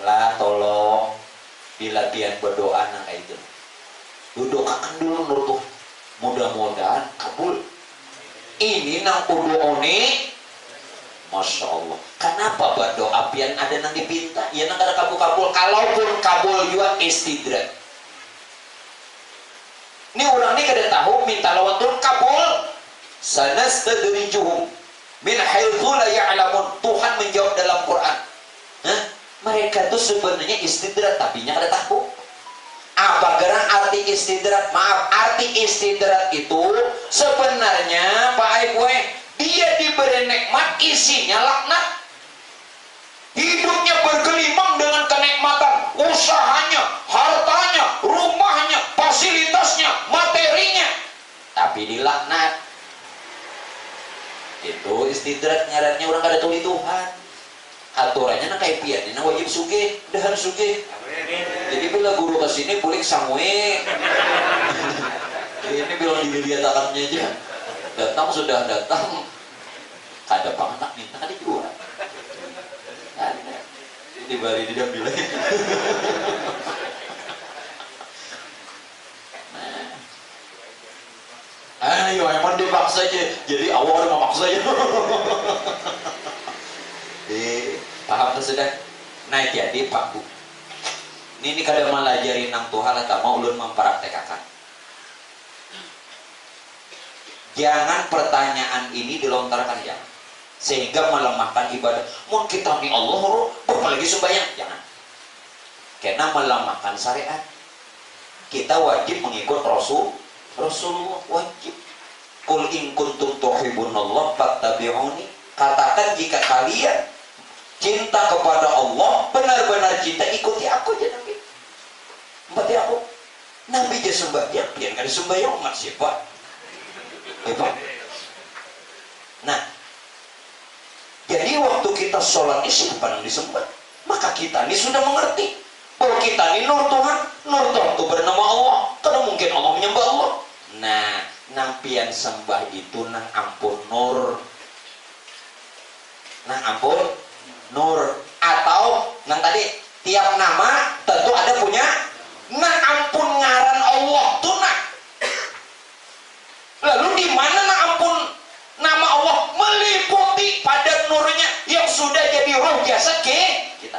lah. Tolong di latihan berdoa nang kayak itu doakan dulu nur Tuhan, mudah-mudahan kabul. Ini nang kudu one, Masya Allah. Kenapa berdoa pian ada nang dipinta? Ya nang ada kabul-kabul. Kalaupun kabul juga istidrak. Ini orang ini kada tahu minta lawan Tuhan kabul. Sanastadrijuhum min haitsu la ya'lamun. Tuhan menjawab dalam Quran. Hah? Mereka tuh sebenarnya istidrak tapi nya kada tahu. Apa gerak arti istidrak? Maaf, arti istidrak itu sebenarnya Pak Aikwe, dia diberi nikmat isinya laknat. Hidupnya bergelimang dengan kenikmatan, usahanya, hartanya, rumahnya, fasilitasnya, materinya, tapi dilaknat. Itu istidrak nyarannya orang kada tuli Tuhan. Aturannya nak kayak pian, ini wajib sugih, dahan sugih. Jadi bila guru kesini boleh samue. Ini bilang dilihat-lihatannya aja. Datang sudah datang. Ada panganak minta kan dijual. Ada. Ini bari dia bilang. Ayo emang dipaksa aja. Jadi awal udah memaksa aja. Paham sudah? Nah jadi Pak Bu, ini kada melajari nang Tuhan atau mau ulun mempraktekkan. Jangan pertanyaan ini dilontarkan ya, sehingga melemahkan ibadah. Mau kita ni Allah, apalagi sembahyang, jangan. Karena melemahkan syariat. Kita wajib mengikut Rasulullah wajib. Qul in kuntum tuhibbunallah fattabi'uni. Katakan jika kalian cinta kepada Allah, benar-benar cinta, ikuti aku aja Nabi. Berarti aku Nabi aja sembahyang, biar nggak disembahyang umat siapa? Nah, jadi waktu kita sholat ini siapa yang disembah? Maka kita ini sudah mengerti bahwa kita ini nur Tuhan itu bernama Allah. Karena mungkin Allah menyembah Allah. Nah, nampian sembah itu nang ampun nur. Nah ampun nur, atau nang tadi tiap nama tentu ada punya nah ampun ngaran Allah tuh nah. Lalu di mana nah ampun nama Allah meliputi pada nurnya yang sudah jadi roh jasad kita.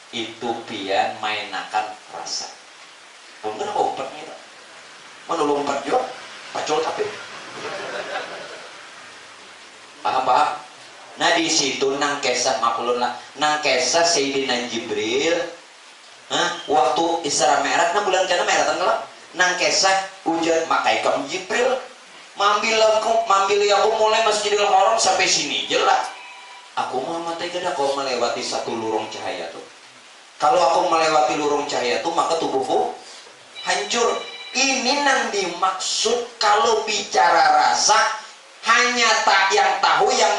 Itu pian mainakan rasa. Mungkin lompat nih, mana lompat juga, pacul tapi. Paham? Nah di situ nang kisah maklun lah, nang kisah Sayyidina Jibril, waktu Isra Mi'raj, nang bulan kana Mi'raj tenggelam, nang kisah ujar makai kamu Jibril, mambil aku mulai Masjidil Haram sampai sini jelas. Aku mau mati kada kau melewati satu lurung cahaya tuh. Kalau aku melewati lurung cahaya tuh maka tubuhku hancur. Ini nang dimaksud kalau bicara rasa hanya tak yang tahu yang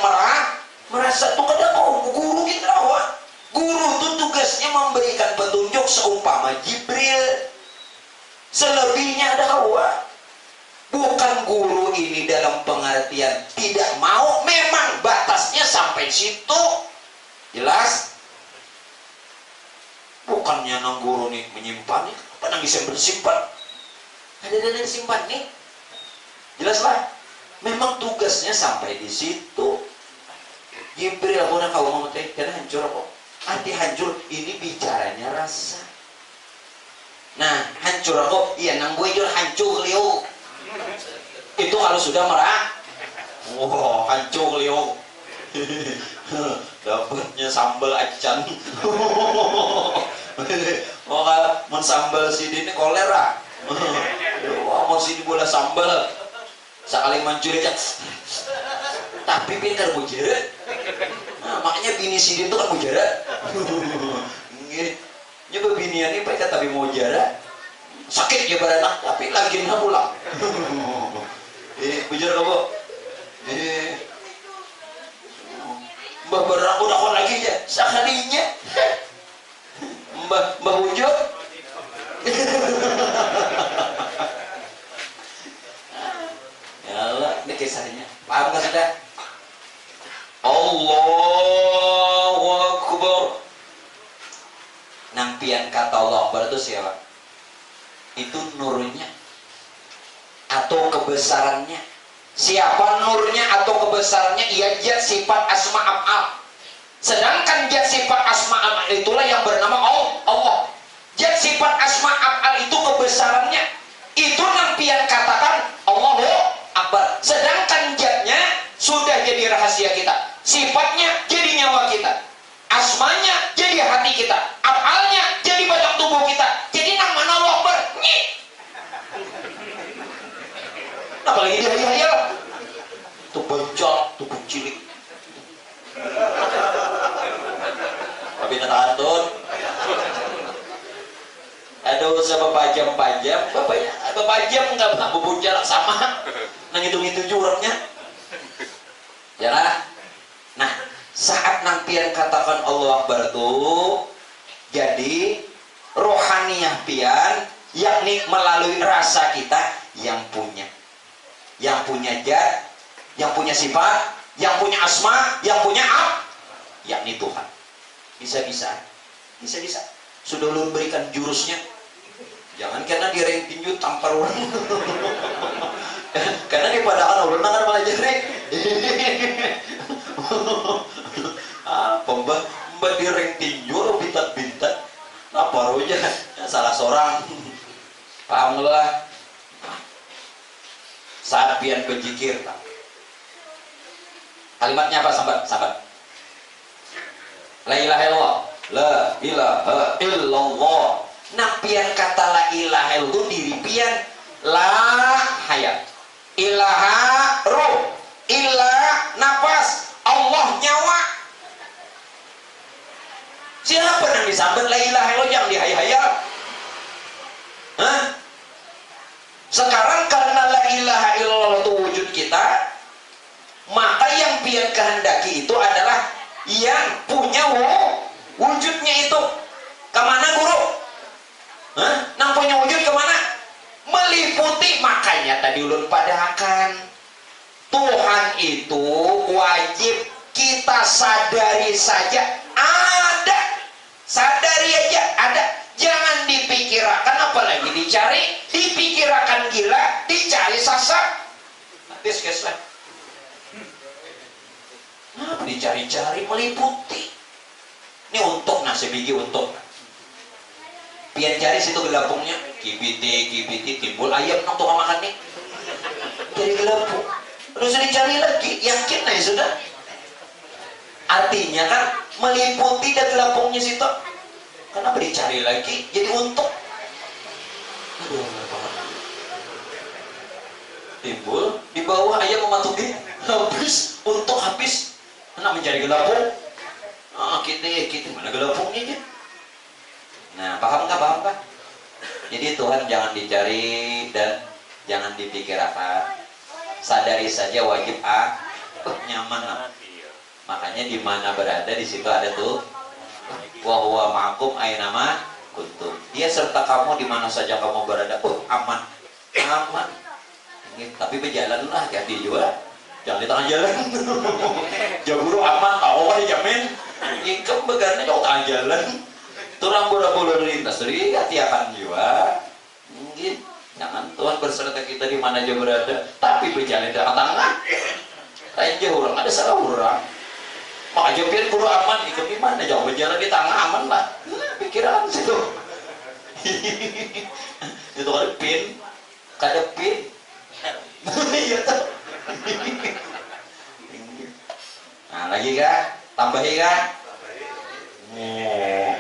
merasa tuh kada kau guru kita awak. Guru tuh tugasnya memberikan petunjuk seumpama Jibril. Selebihnya ada awak. Bukan guru ini dalam pengertian tidak mau, memang batasnya sampai situ. Jelas? Bukannya nang guru nih menyimpan, apa nang bisa bersimpan? Ada yang simpan nih. Jelaslah. Memang tugasnya sampai di situ. Jibril aku nak kau mau teh, karena hancur kok. Hati hancur, ini bicaranya rasa. Nah, hancur aku, iya nang gue jual hancur liu. Itu kalau sudah merah, wow, hancur liu. Dapatnya sambal acan. Oh, mau sambal sini kolera. Wah, mau sini bola sambal. Sekali mencuri kan. Tapi pin kan mujara. Nah, makanya bini sidin itu kan mujara. Nyoba binian ini pakai tapi mujara. Sakit ya beranak, tapi lagi nggak pulang. Mujara kamu. Mbah berang udah kon lagi ya. Sekalinya. Mbah wujud. Ya Allah, ini kisahnya. Paham nggak sudah? Allahu Akbar. Nampian kata Allah Akbar itu siapa? Itu nurnya atau kebesarannya. Siapa nurnya atau kebesarannya? Ia zat sifat asma af'al. Sedangkan zat sifat asma af'al itulah yang bernama Allah. Zat sifat asma af'al itu kebesarannya. Itu nampian katakan Allahu Akbar. Sedangkan zatnya sudah jadi rahasia kita. Sifatnya jadi nyawa kita, asmanya jadi hati kita, afalnya jadi badan tubuh kita. Jadi nama Allah Akbar. Apalagi dia hayal tuh bocor, tuh cilik. Tapi natantun. Aduh, seberapa jam-jam, bapak jam nggak bubur jarak sama. Nang hitung-hitung jurangnya. Jalan. Nah, saat nampian katakan Allah Akbar itu jadi rohaniyah pian, yakni melalui rasa kita yang punya zat, yang punya sifat, yang punya asma, yang punya yakni Tuhan. Bisa sudah lu berikan jurusnya. Jangan karena dia yang tinju tampar orang. Karena di padaan orang kan malah jari. Mbak di ring tinju lo bintat apa aja salah seorang. Paham lah. Saat pian berzikir. Kalimatnya apa sahabat? La ilaha illallah. La ilaha illallah. Nah pian kata la ilaha itu diri pian la hayat, ilaha ruh, ilah nafas, Allah nyawa. Siapa yang disambut la ilaha illallah yang dihayal? Sekarang karena la ilaha illallah itu wujud kita, maka yang pian kehendaki itu adalah yang punya wujudnya itu. Kemana guru? Nang punya wujud kemana? Meliputi. Makanya tadi ulun padakan Tuhan itu wajib kita sadari saja ada. Sadari aja ada. Jangan dipikirkan apalagi dicari. Dipikirkan gila, dicari sasak. Nanti sekeslah. Nah, dicari-cari meliputi. Ini untuk nasi biji untuk. Pian cari situ gelapungnya, kibiti timbul ayam nang tukang makan nih. Jadi gelapung. Terus dicari lagi, yakin nih sudah. Artinya kan meliputi dan gelapungnya situ. Kenapa dicari lagi? Jadi untuk. Aduh, timbul di bawah ayam mematuhi habis untuk habis. Anak mencari gelapung. Kita mana gelapungnya aja. Nah, paham nggak? Jadi Tuhan jangan dicari dan jangan dipikirkan. Sadari saja wajib nyaman. Makanya di mana berada di situ ada tuh wa huwa ma'akum ainama kuntum. Dia serta kamu di mana saja kamu berada. Aman. Tapi berjalanlah, hati-hati juga. Jangan di tengah jalan. Jaburu aman, tahu kan dijamin. Ikam begarnya jauh tengah jalan. Turang bola-bola lintas, jadi hati akan jiwa. Mungkin jangan Tuhan berserta kita di mana aja berada, tapi berjalan di tengah-tengah. Lain jauh orang, ada salah orang. Maka jauh pian guru aman, ikut di mana jauh berjalan di tengah aman lah. Pikiran situ. Itu kada pin. Iya tuh. Nah, lagi kah? Tambahi kah? Oh,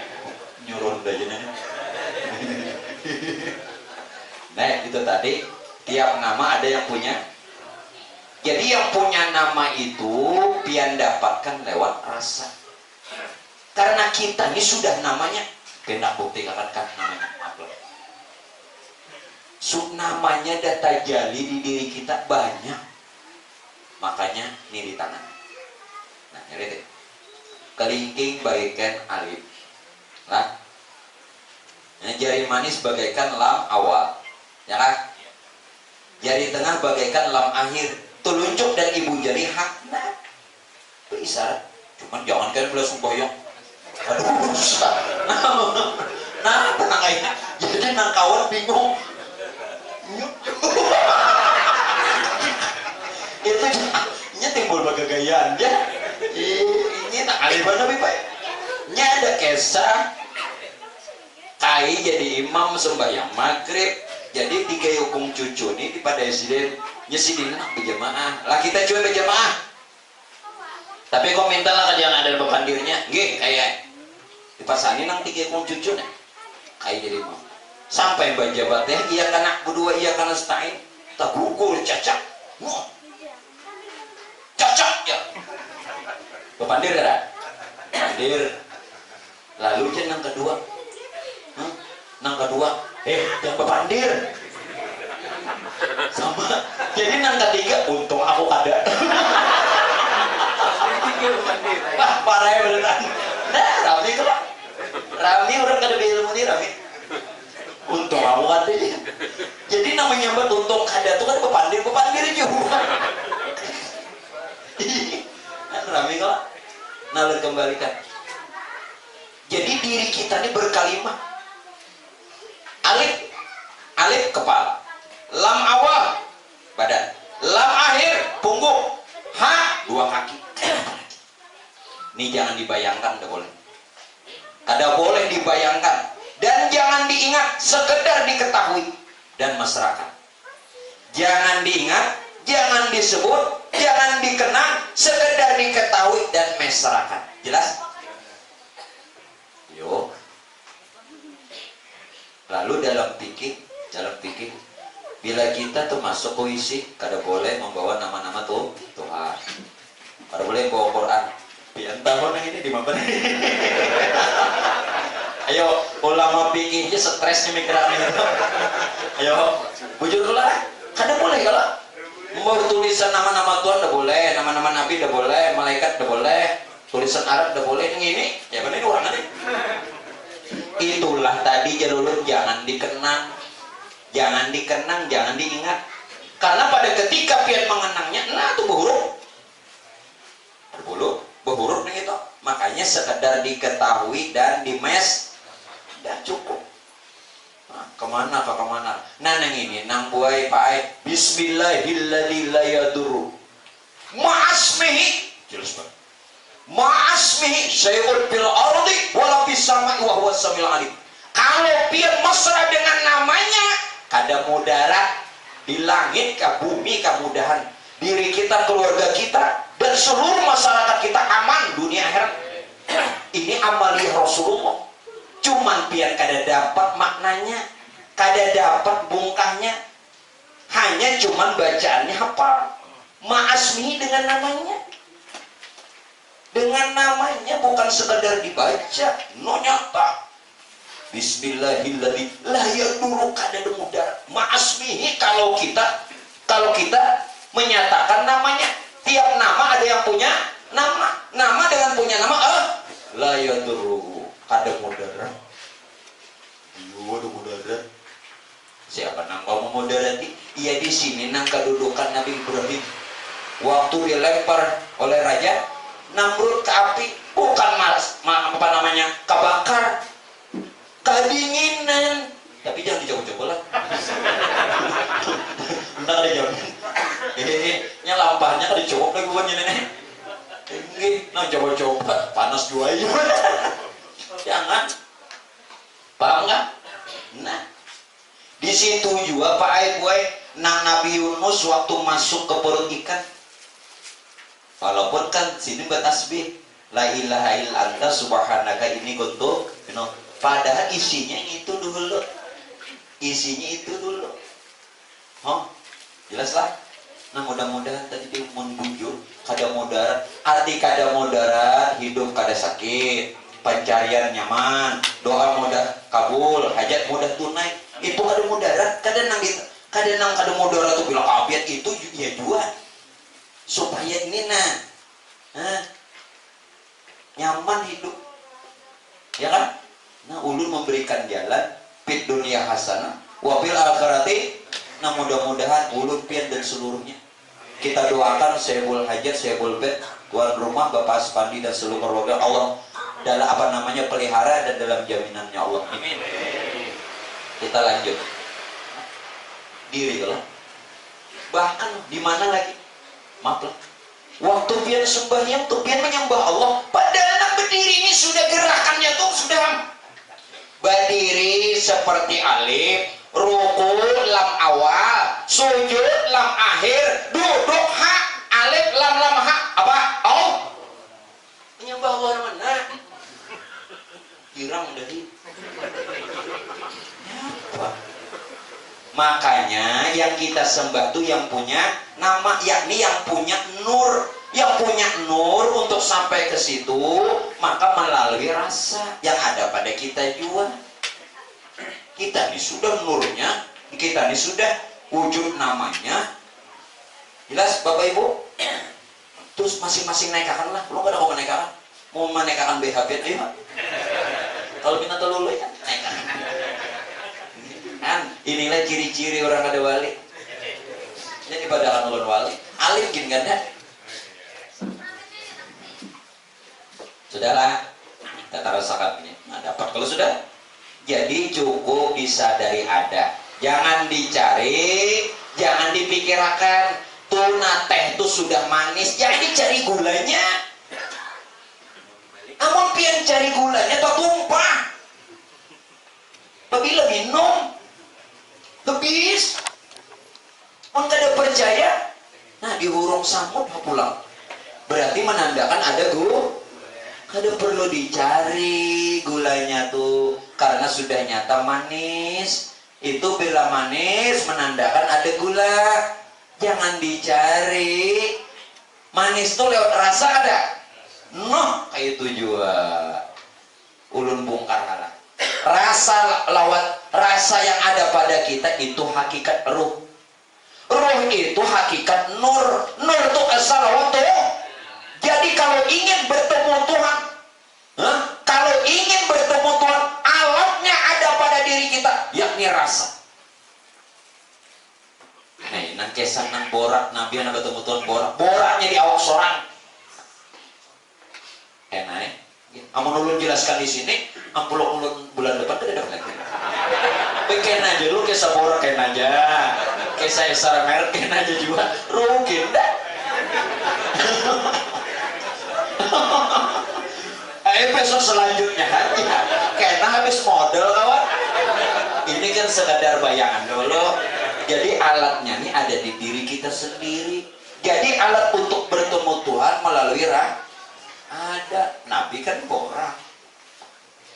nyuruh aja nih. Nah, itu tadi tiap nama ada yang punya. Jadi yang punya nama itu pian dapatkan lewat rasa. Karena kita ini sudah namanya, kena bukti kan namanya. Namanya data jali di diri kita banyak. Makanya ini di tangan. Nah, nyari kelingking bagaikan alif. Nah, jari manis bagaikan lam awal. Ya kan? Jari tengah bagaikan lam akhir. Telunjuk dan ibu jari hakna. Itu isyarat. Cuman jangan kalian belas semboyong. Aduh, susah. Nah, tenang aja. Jadi nangkawan bingung. Itu nya timbul bagagayaan ya. Ini tak aliban lebih baik. Nya ada kisah kai jadi imam sembahyang maghrib. Jadi 3 hukum cucu nih pada insiden nyesidin nak berjamaah. Lah kita coba berjamaah. Tapi kok minta lah jangan ada bepandirnya. Nggih kayak dipasani nang 3 hukum cucu nih. Kai jadi imam. Sampai bajabat teh iya kana berdua iya kana setain. Tak gugul cacak. Cacak ya. Bepandir kada? Pandir. Lalu je nang kedua. Nang kedua, yang bepandir sama. Jadi nang ketiga, untung aku kada. Wah, parah ya beneran. Nah, Rami kalau Rami orang kada ilmu nih Rami. Untung aku kada. Jadi namanya buat untung kada tuh kan bepandir juga. Kan Rami kalau nalar kembalikan. Jadi diri kita ini berkalimah. Alif kepala, lam awal badan, lam akhir punggung, ha 2 kaki. Ini jangan dibayangkan, kada boleh dibayangkan, dan jangan diingat, sekedar diketahui dan masyarakat. Jangan diingat, jangan disebut, jangan dikenang, sekedar diketahui dan masyarakat. Jelas? Yuk. Lalu dalam fikih, bila kita tuh masuk puisi, kada boleh membawa nama-nama tuh Tuhan, kada boleh bawa Quran. Pian tahun ini di mana? Ayo, ulama fikihnya stresnya mikiran itu. Ayo, bujur lah, kada boleh kalau mau tulisan nama-nama Tuhan, kada boleh, nama-nama Nabi kada boleh, malaikat kada boleh, tulisan Arab kada boleh. Ini, ya benar ini orang ini. Itulah tadi jalur jangan dikenang, jangan diingat. Karena pada ketika pian mengenangnya, nah itu berhuruf nih itu. Makanya sekedar diketahui dan dimes, dah cukup. Nah, kemana? Nah nang ini, nang buai paai. Bismillahilladzi la yadurru ma'asmihi. Jelas banget. Ma'asmihi syai'un fil ardi wala fis sama'i wa huwas samiul alim. Kalau pian mesra dengan namanya, kada mudarat di langit ka bumi kemudahan diri kita, keluarga kita, dan seluruh masyarakat kita aman dunia akhirat. Ini amaliyah Rasulullah. Cuman pian kada dapat maknanya, kada dapat bungkahnya. Hanya cuman bacaannya hafal. Ma'asmihi dengan namanya. Dengan namanya, bukan sekedar dibaca, no nyata. Bismillahilladzi la yadurru kada mudarat ma'asmihi. Kalau kita menyatakan namanya, tiap nama ada yang punya nama dengan punya nama la yadurru kada mudarat. Waduh mudarat. Siapa nang mau mudarati? Iya di sini nang kedudukan Nabi Ibrahim waktu dilempar oleh raja Namrud ke api, bukan apa namanya kebakar, kedinginan. Tapi jangan dicoba-coba lah. Ntar ada jamin. Nya lampahnya kan dicoba lagi bukannya nenek. Nah coba-coba panas dua aja. Jangan. Paham nggak? situ juga Pak Aib Nabi Yunus waktu masuk ke perut ikan, walaupun kan sini bertasbih la ilaha illa anta subhanaka ini kuntu, padahal isinya itu dulu, jelas lah. Nah mudah-mudahan tadi dia membujur kada mudarat, arti kada mudarat hidup kada sakit, pencarian nyaman, doa mudah kabul, hajat mudah tunai, itu kada mudarat. Kada mudarat tuh bilang afiat itu ya dua supaya ini nyaman hidup, ya kan? Nah ulun memberikan jalan fit dunia hasanah wabil akhirati. Nah mudah-mudahan ulun pian dan seluruhnya kita doakan Sehbul Hajat, Sehbul Bed, tuan rumah Bapak Aspandi dan seluruh keluarga Allah dalam pelihara dan dalam jaminannya Allah. Amin. Kita lanjut diri kalau bahkan di mana lagi maaf lah, waktu pian sembahyang tuh pian menyembah Allah, padahal nak berdiri ini sudah gerakannya tuh sudah berdiri seperti alif, ruku lam awal, sujud lam akhir, duduk ha alif lam ha apa? Oh, menyembah Allah mana? Girang dari. Makanya yang kita sembah tuh yang punya nama, yakni yang punya nur. Yang punya nur untuk sampai ke situ maka melalui rasa yang ada pada kita juga. Kita ini sudah nurnya, kita ini sudah wujud namanya. Jelas Bapak Ibu? Terus masing-masing naikakan lah. Lu gak ada kok naikakan. Mau menaikakan BHP ayo. Kalau minta telulu ya naikakan. Kan inilah ciri-ciri orang ada wali. Ini ibadahkan ulun wali. Alim gini kan ya? Sudahlah, kita rasakan ini. Nah, dapat kalau sudah. Jadi cukup disadari ada. Jangan dicari, jangan dipikirkan. Tuna teh itu sudah manis, jadi cari gulanya. Namun pian cari gulanya tak tumpah. Apabila minum habis, orang kada percaya. Nah di hurung samud pulang. Berarti menandakan ada kada perlu dicari gulanya tuh, karena sudah nyata manis. Itu bila manis menandakan ada gula. Jangan dicari. Manis tuh lewat rasa ada. Noh kayak itu juga. Ulun bongkar halah. Rasa lawat rasa yang ada pada kita itu hakikat ruh. Ruh itu hakikat nur. Nur itu asal lawat tuh. Jadi kalau ingin bertemu Tuhan, kalau ingin bertemu Tuhan, alatnya ada pada diri kita, yakni rasa. Nih, nang kesan nang borak, nabi nang bertemu Tuhan boraknya di awak sorang. Enak. Amun ulun jelaskan di sini, ampulok ulun bulan depan kan ada lagi. Bikin aja dulu kisah borak kena aja, kisah esar merek kena aja juga, rugi dah. Episode selanjutnya ya, kena habis model kawan. Ini kan sekadar bayangan dulu. Jadi alatnya nih ada di diri kita sendiri. Jadi alat untuk bertemu Tuhan melalui ada. Nabi kan borak.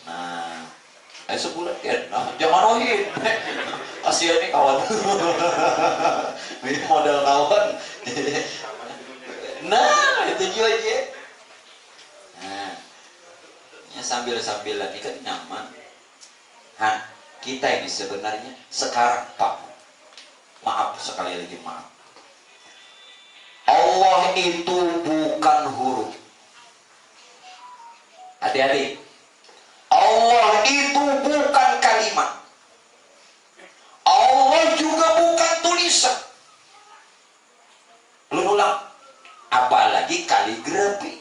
Nah, sebulan kan, nah, jangan rohin. Kasihan nih kawan. Ini model kawan. Nah, itu juga aja. Nah, ya sambil-sambilan ini kan nyaman. Kita ini sebenarnya sekarang Pak, maaf sekali lagi maaf. Allah itu bukan huruf. Hati-hati. Allah itu bukan kalimat. Allah juga bukan tulisan. Belum ulang. Apalagi kaligrafi.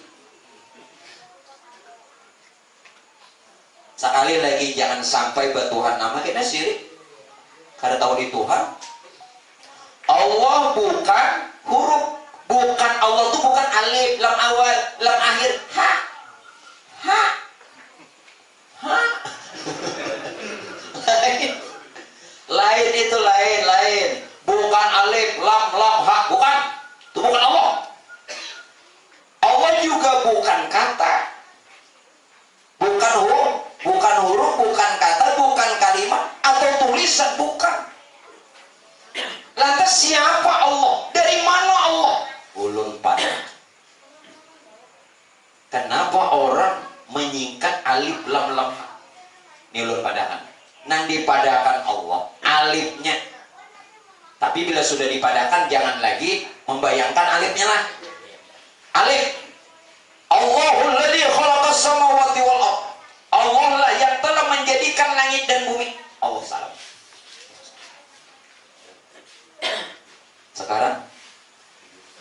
Sekali lagi jangan sampai bertuhan nama kita syirik. Karena tahu di Tuhan. Allah bukan huruf. Bukan Allah itu bukan alif, lam awal, lam akhir. Lain itu menyingkat alif lam lam ha. Ini ulun padakan. Nang dipadakan Allah alifnya. Tapi bila sudah dipadakan jangan lagi membayangkan alifnya lah. Alif. Allahul ladzi khalaqas samawati wal ardh. Allah lah yang telah menjadikan langit dan bumi. Allah salam. Sekarang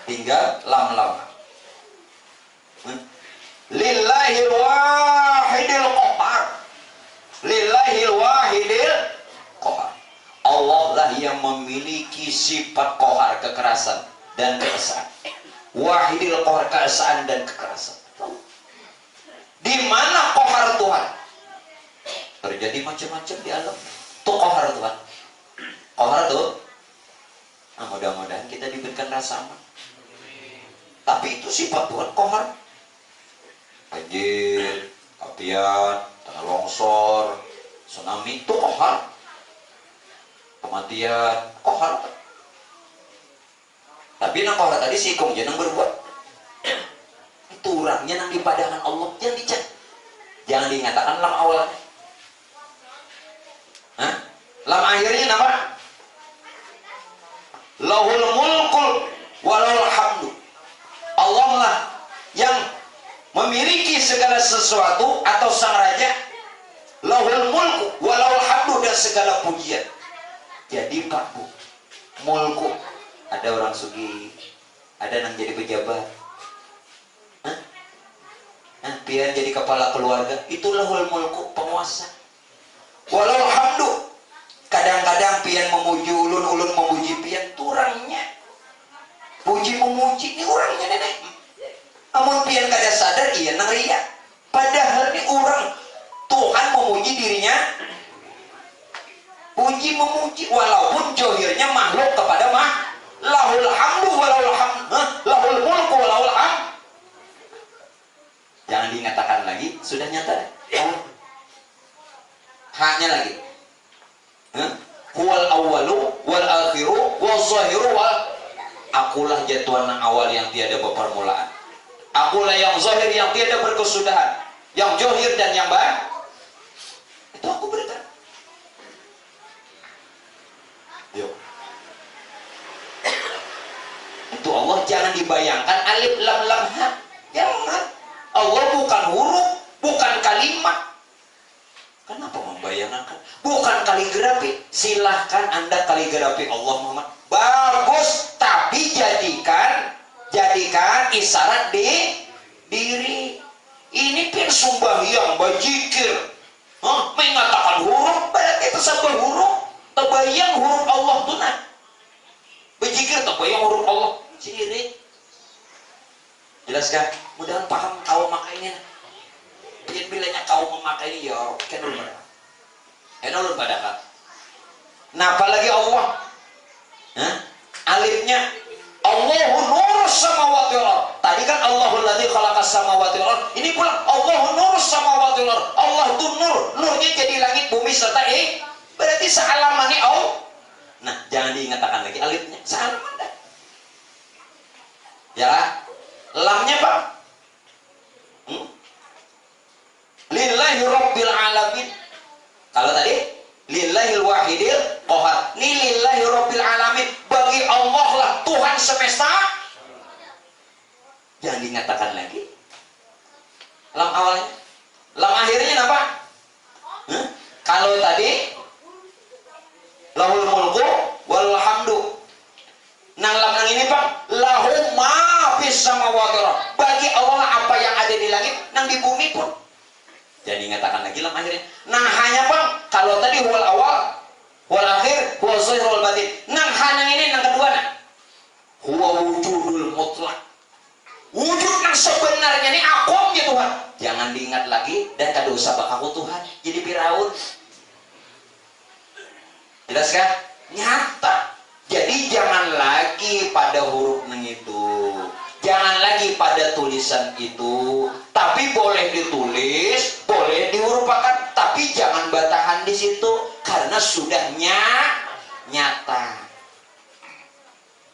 tinggal lam-lam. Lillahil wahidil qahar. Lillahil wahidil qahar. Allah lah yang memiliki sifat qahar, kekerasan dan keesaan. Wahidil qahar, keesaan dan kekerasan. Di mana qahar Tuhan? Terjadi macam-macam di alam. Itu qahar Tuhan. Qahar tuh. Nah, mudah-mudahan kita diberikan rasa aman. Tapi itu sifat Tuhan qahar. Banjir, apian, tanah longsor, tsunami itu qahar. Kematian, qahar. Tapi nang qahar tadi si ikung jangan berbuat. Itu orangnya nang dipadakan Allah jangan dicek. Jangan dinyatakan lam awalnya. Hah? Lam akhirnya apa? Lahul mulkul walahul hamdu. Allah lah yang memiliki segala sesuatu atau sang raja. Lahul mulku walahul hamdu, dan segala pujian. Jadi Pak Bu, mulku ada orang sugih, ada yang jadi pejabat. Hah? Pian jadi kepala keluarga, itu lahul mulku, penguasa. Walahul hamdu. Kadang-kadang pian memuji ulun, ulun memuji pian, turangnya puji memuji ini orangnya nenek. Namun pian kada sadar iya nang ria. Padahal ini orang Tuhan memuji dirinya, puji memuji walaupun johirnya makhluk kepada lahul hamdu walahul hamdu, lahul mulku walahul hamdu. Jangan dinyatakan lagi, sudah nyata. Haknya lagi. Huwal awwalu wal akhiru wal zahiru wal. Akulah jatuhan awal yang tiada permulaan. Akulah yang zahir yang tiada berkesudahan, yang johir dan yang baik. Itu aku berikan. Yuk. Itu Allah, jangan dibayangkan alif lam lam ha. Jangan. Allah bukan huruf, bukan kalimat. Kenapa membayangkan? Bukan kaligrafi. Silahkan Anda kaligrafi Allah Muhammad. Bagus, tapi jadikan isyarat di diri. Ini pun sembahyang, bajikir. Mengatakan huruf, berarti itu sebuah huruf. Terbayang huruf Allah tunai. Bajikir terbayang huruf Allah. Ciri. Jelaskan? Mudah-mudahan paham kau makainya. Biar bilanya kau memakai ini ya kenul mereka. Kenul pada kau. Nah apalagi Allah. Alifnya Allahu nurus samawati wal ardh. Tadi kan Allahul ladzi khalaqas samawati wal ardh. Ini pula Allahu nurus samawati wal ardh. Allah itu nur. Nurnya jadi langit bumi serta berarti sealamannya Allah. Nah jangan diingatkan lagi alifnya. Sealaman dah. Ya lah. Lamnya Pak. Lillahi rabbil alamin. Kalau tadi lillahil wahidil qahar. Ini lillahi rabbil alamin. Bagi Allah lah Tuhan semesta. Jangan dinyatakan lagi. Lam awalnya. Lam akhirnya apa? Kalau tadi lahul mulku wal hamdu. Nang lam nang ini Pak, lahu ma fis samawati wal ardh. Bagi Allah apa yang ada di langit nang di bumi pun. Jadi ngatakan lagi lam akhirnya. Nah hanya Bang, kalau tadi huwal awal, huwal akhir, huwal zahir, huwal batin. Nang hanya ini nang kedua nah. Huwa wujudul mutlak. Wujud yang sebenarnya ini akom ya Tuhan. Jangan diingat lagi dan kada usah bak aku Tuhan. Jadi Firaun. Jelas kan? Nyata. Jadi jangan lagi pada huruf nang itu. Jangan lagi pada tulisan itu. Tapi boleh ditulis, boleh dihurufakan, tapi jangan batahan di situ karena sudah nyata.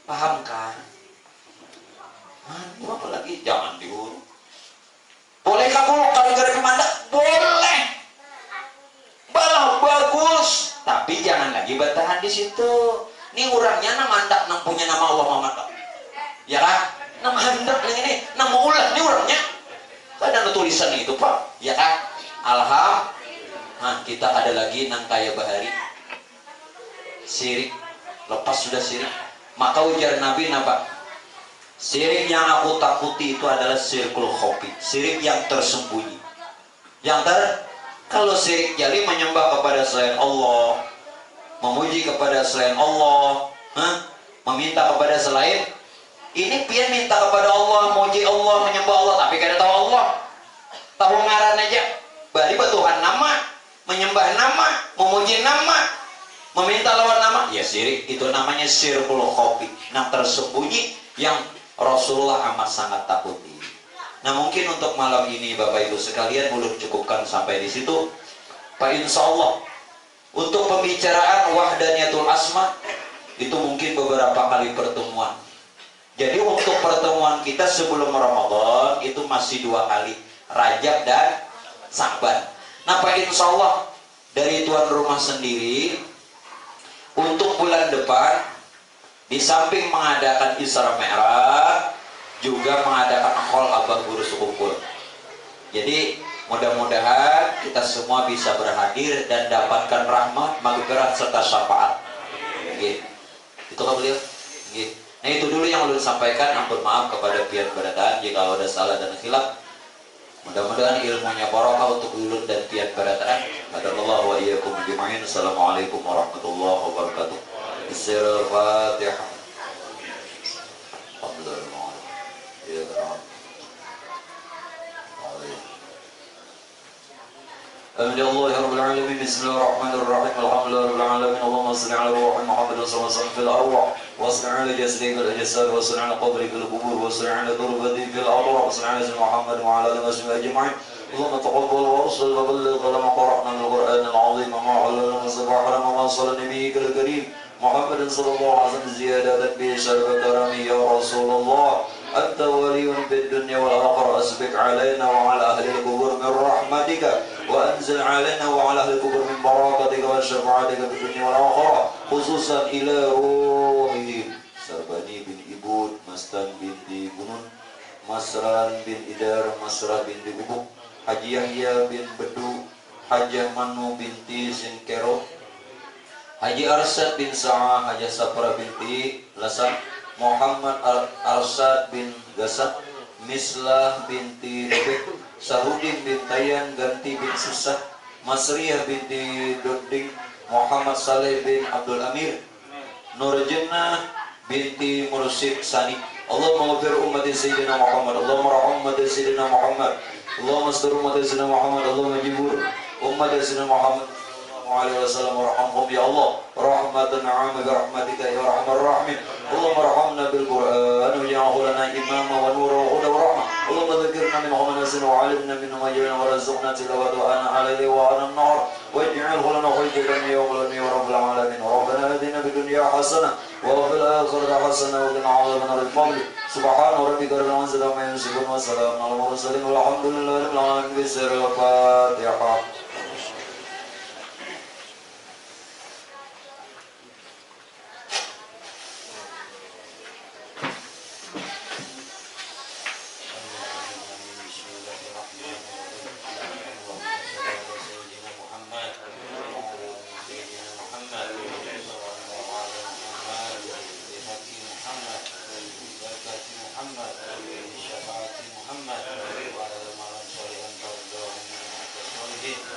Paham kan? Apa lagi? Jangan dihuruf. Boleh kamu kalau gara-gara hadis itu ini orangnya nama hendak nang punya nama Allah Muhammad Pak. Ya kan? Nama hendak ini nama ulah ini orangnya. Kan ada tulisan itu Pak. Ya kan? Nah, kita ada lagi nang kaya bahari. Sirik. Lepas sudah sirik. Maka ujar Nabi napa? Sirik yang aku takuti itu adalah sirkul khofi. Sirik yang tersembunyi. Kalau sirik jali menyembah kepada selain Allah, memuji kepada selain Allah, meminta kepada selain, ini pian minta kepada Allah, memuji Allah, menyembah Allah, tapi kada tahu Allah, tahu ngaran aja, bari Tuhan nama, menyembah nama, memuji nama, meminta lawan nama, ya sirik. Itu namanya sirkul khofi, yang tersembunyi, yang Rasulullah amat sangat takuti. Nah mungkin untuk malam ini Bapak Ibu sekalian boleh cukupkan sampai di situ. Pak Insya Allah untuk pembicaraan wahdaniyatul asma itu mungkin beberapa kali pertemuan. Jadi untuk pertemuan kita sebelum Ramadan itu masih 2 kali, Rajab dan Sa'ban. Nah Pak Insya Allah dari tuan rumah sendiri untuk bulan depan di samping mengadakan Isra Mi'raj juga mengadakan akhol abah guru sekumpul. Jadi mudah-mudahan kita semua bisa berhadir dan dapatkan rahmat, maghfirah serta syafaat. Itu kan beliau. Nah itu dulu yang ulun sampaikan. Ampun maaf kepada pihak keberadaan jika ada salah dan khilaf. Mudah-mudahan ilmunya barokah untuk ulun dan pihak keberadaan. Hadanallahu wa iyyakum ajma'in. Assalamualaikum warahmatullahi wabarakatuh. Al-Fatihah. الحمد لله رب العالمين بسم الله الرحمن الرحيم الحمد لله رب العالمين اللهم صل على روح محمد صلى الله عليه وسلم في الأرواح وصل على جسده في الأجساد وصل على قبره في القبور وصل على تربته في الأرواح وصل على سيدنا محمد وعلى آله وصحبه أجمعين اللهم تقبل وارسل وبلغ لما قرأنا من القرآن العظيم وما علمنا صباح لما وصل نبيك الكريم محمد صلى الله عليه وسلم زيادة بشرف كرمه يا رسول الله أنت ولي في الدنيا والآخرة أسبق علينا وعلى أهل القبور من رحمتك وأنزل علينا وعلى أهل القبور من بركتك وشفاعتك في الدنيا والآخرة خصوصا إلى روحهم Sarbani bin Ibud, Mastan binti Bunun, Masran bin Idar, Masrah binti Bubuk, Haji Yahya bin Bedu, Hajah Manu binti Sinkero, Haji Arsad bin Sa'ah, Haji Safra binti Lasan, Muhammad Arsad bin Gasat, Mislah binti Nubek, Sahudin bin Tayan, Ganti bin Susah, Masriyah binti Doding, Muhammad Saleh bin Abdul Amir, Nurjannah binti Mursyid Sani. Allahumma ghafir ummati Sayyidina Muhammad, Allahumma rahum ummati Sayyidina Muhammad, Allahumma astur ummati Sayyidina Muhammad, Allahumma jibur ummati Sayyidina Muhammad alaihi wasallam warhamhum ya Allah rahmatan 'amma bi rahmatika ya arhamar rahimin. Allahumma arhamna bil Qur'an waj'alhu lana imama wa nura wa huda wa rahmah. Allahumma dhakkirna minhu ma nasina wa 'allimna minhu ma jahilna wa razaqna tilawatahu ana 'alayhi wa ana an-nar waj'alhu lana hujjatan yawmal qiyamah ya rabbal alamin. Rabbana atina fid dunya hasanah wa fil akhirati hasanah wa qina 'adzaban nar. Subhana rabbika rabbil izzati amma yasifun wa salamun 'alal mursalin walhamdulillahi rabbil alamin. Al-Fatihah. Muhammad wa ala alihi wa sahbihi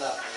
Waalaikumsalam.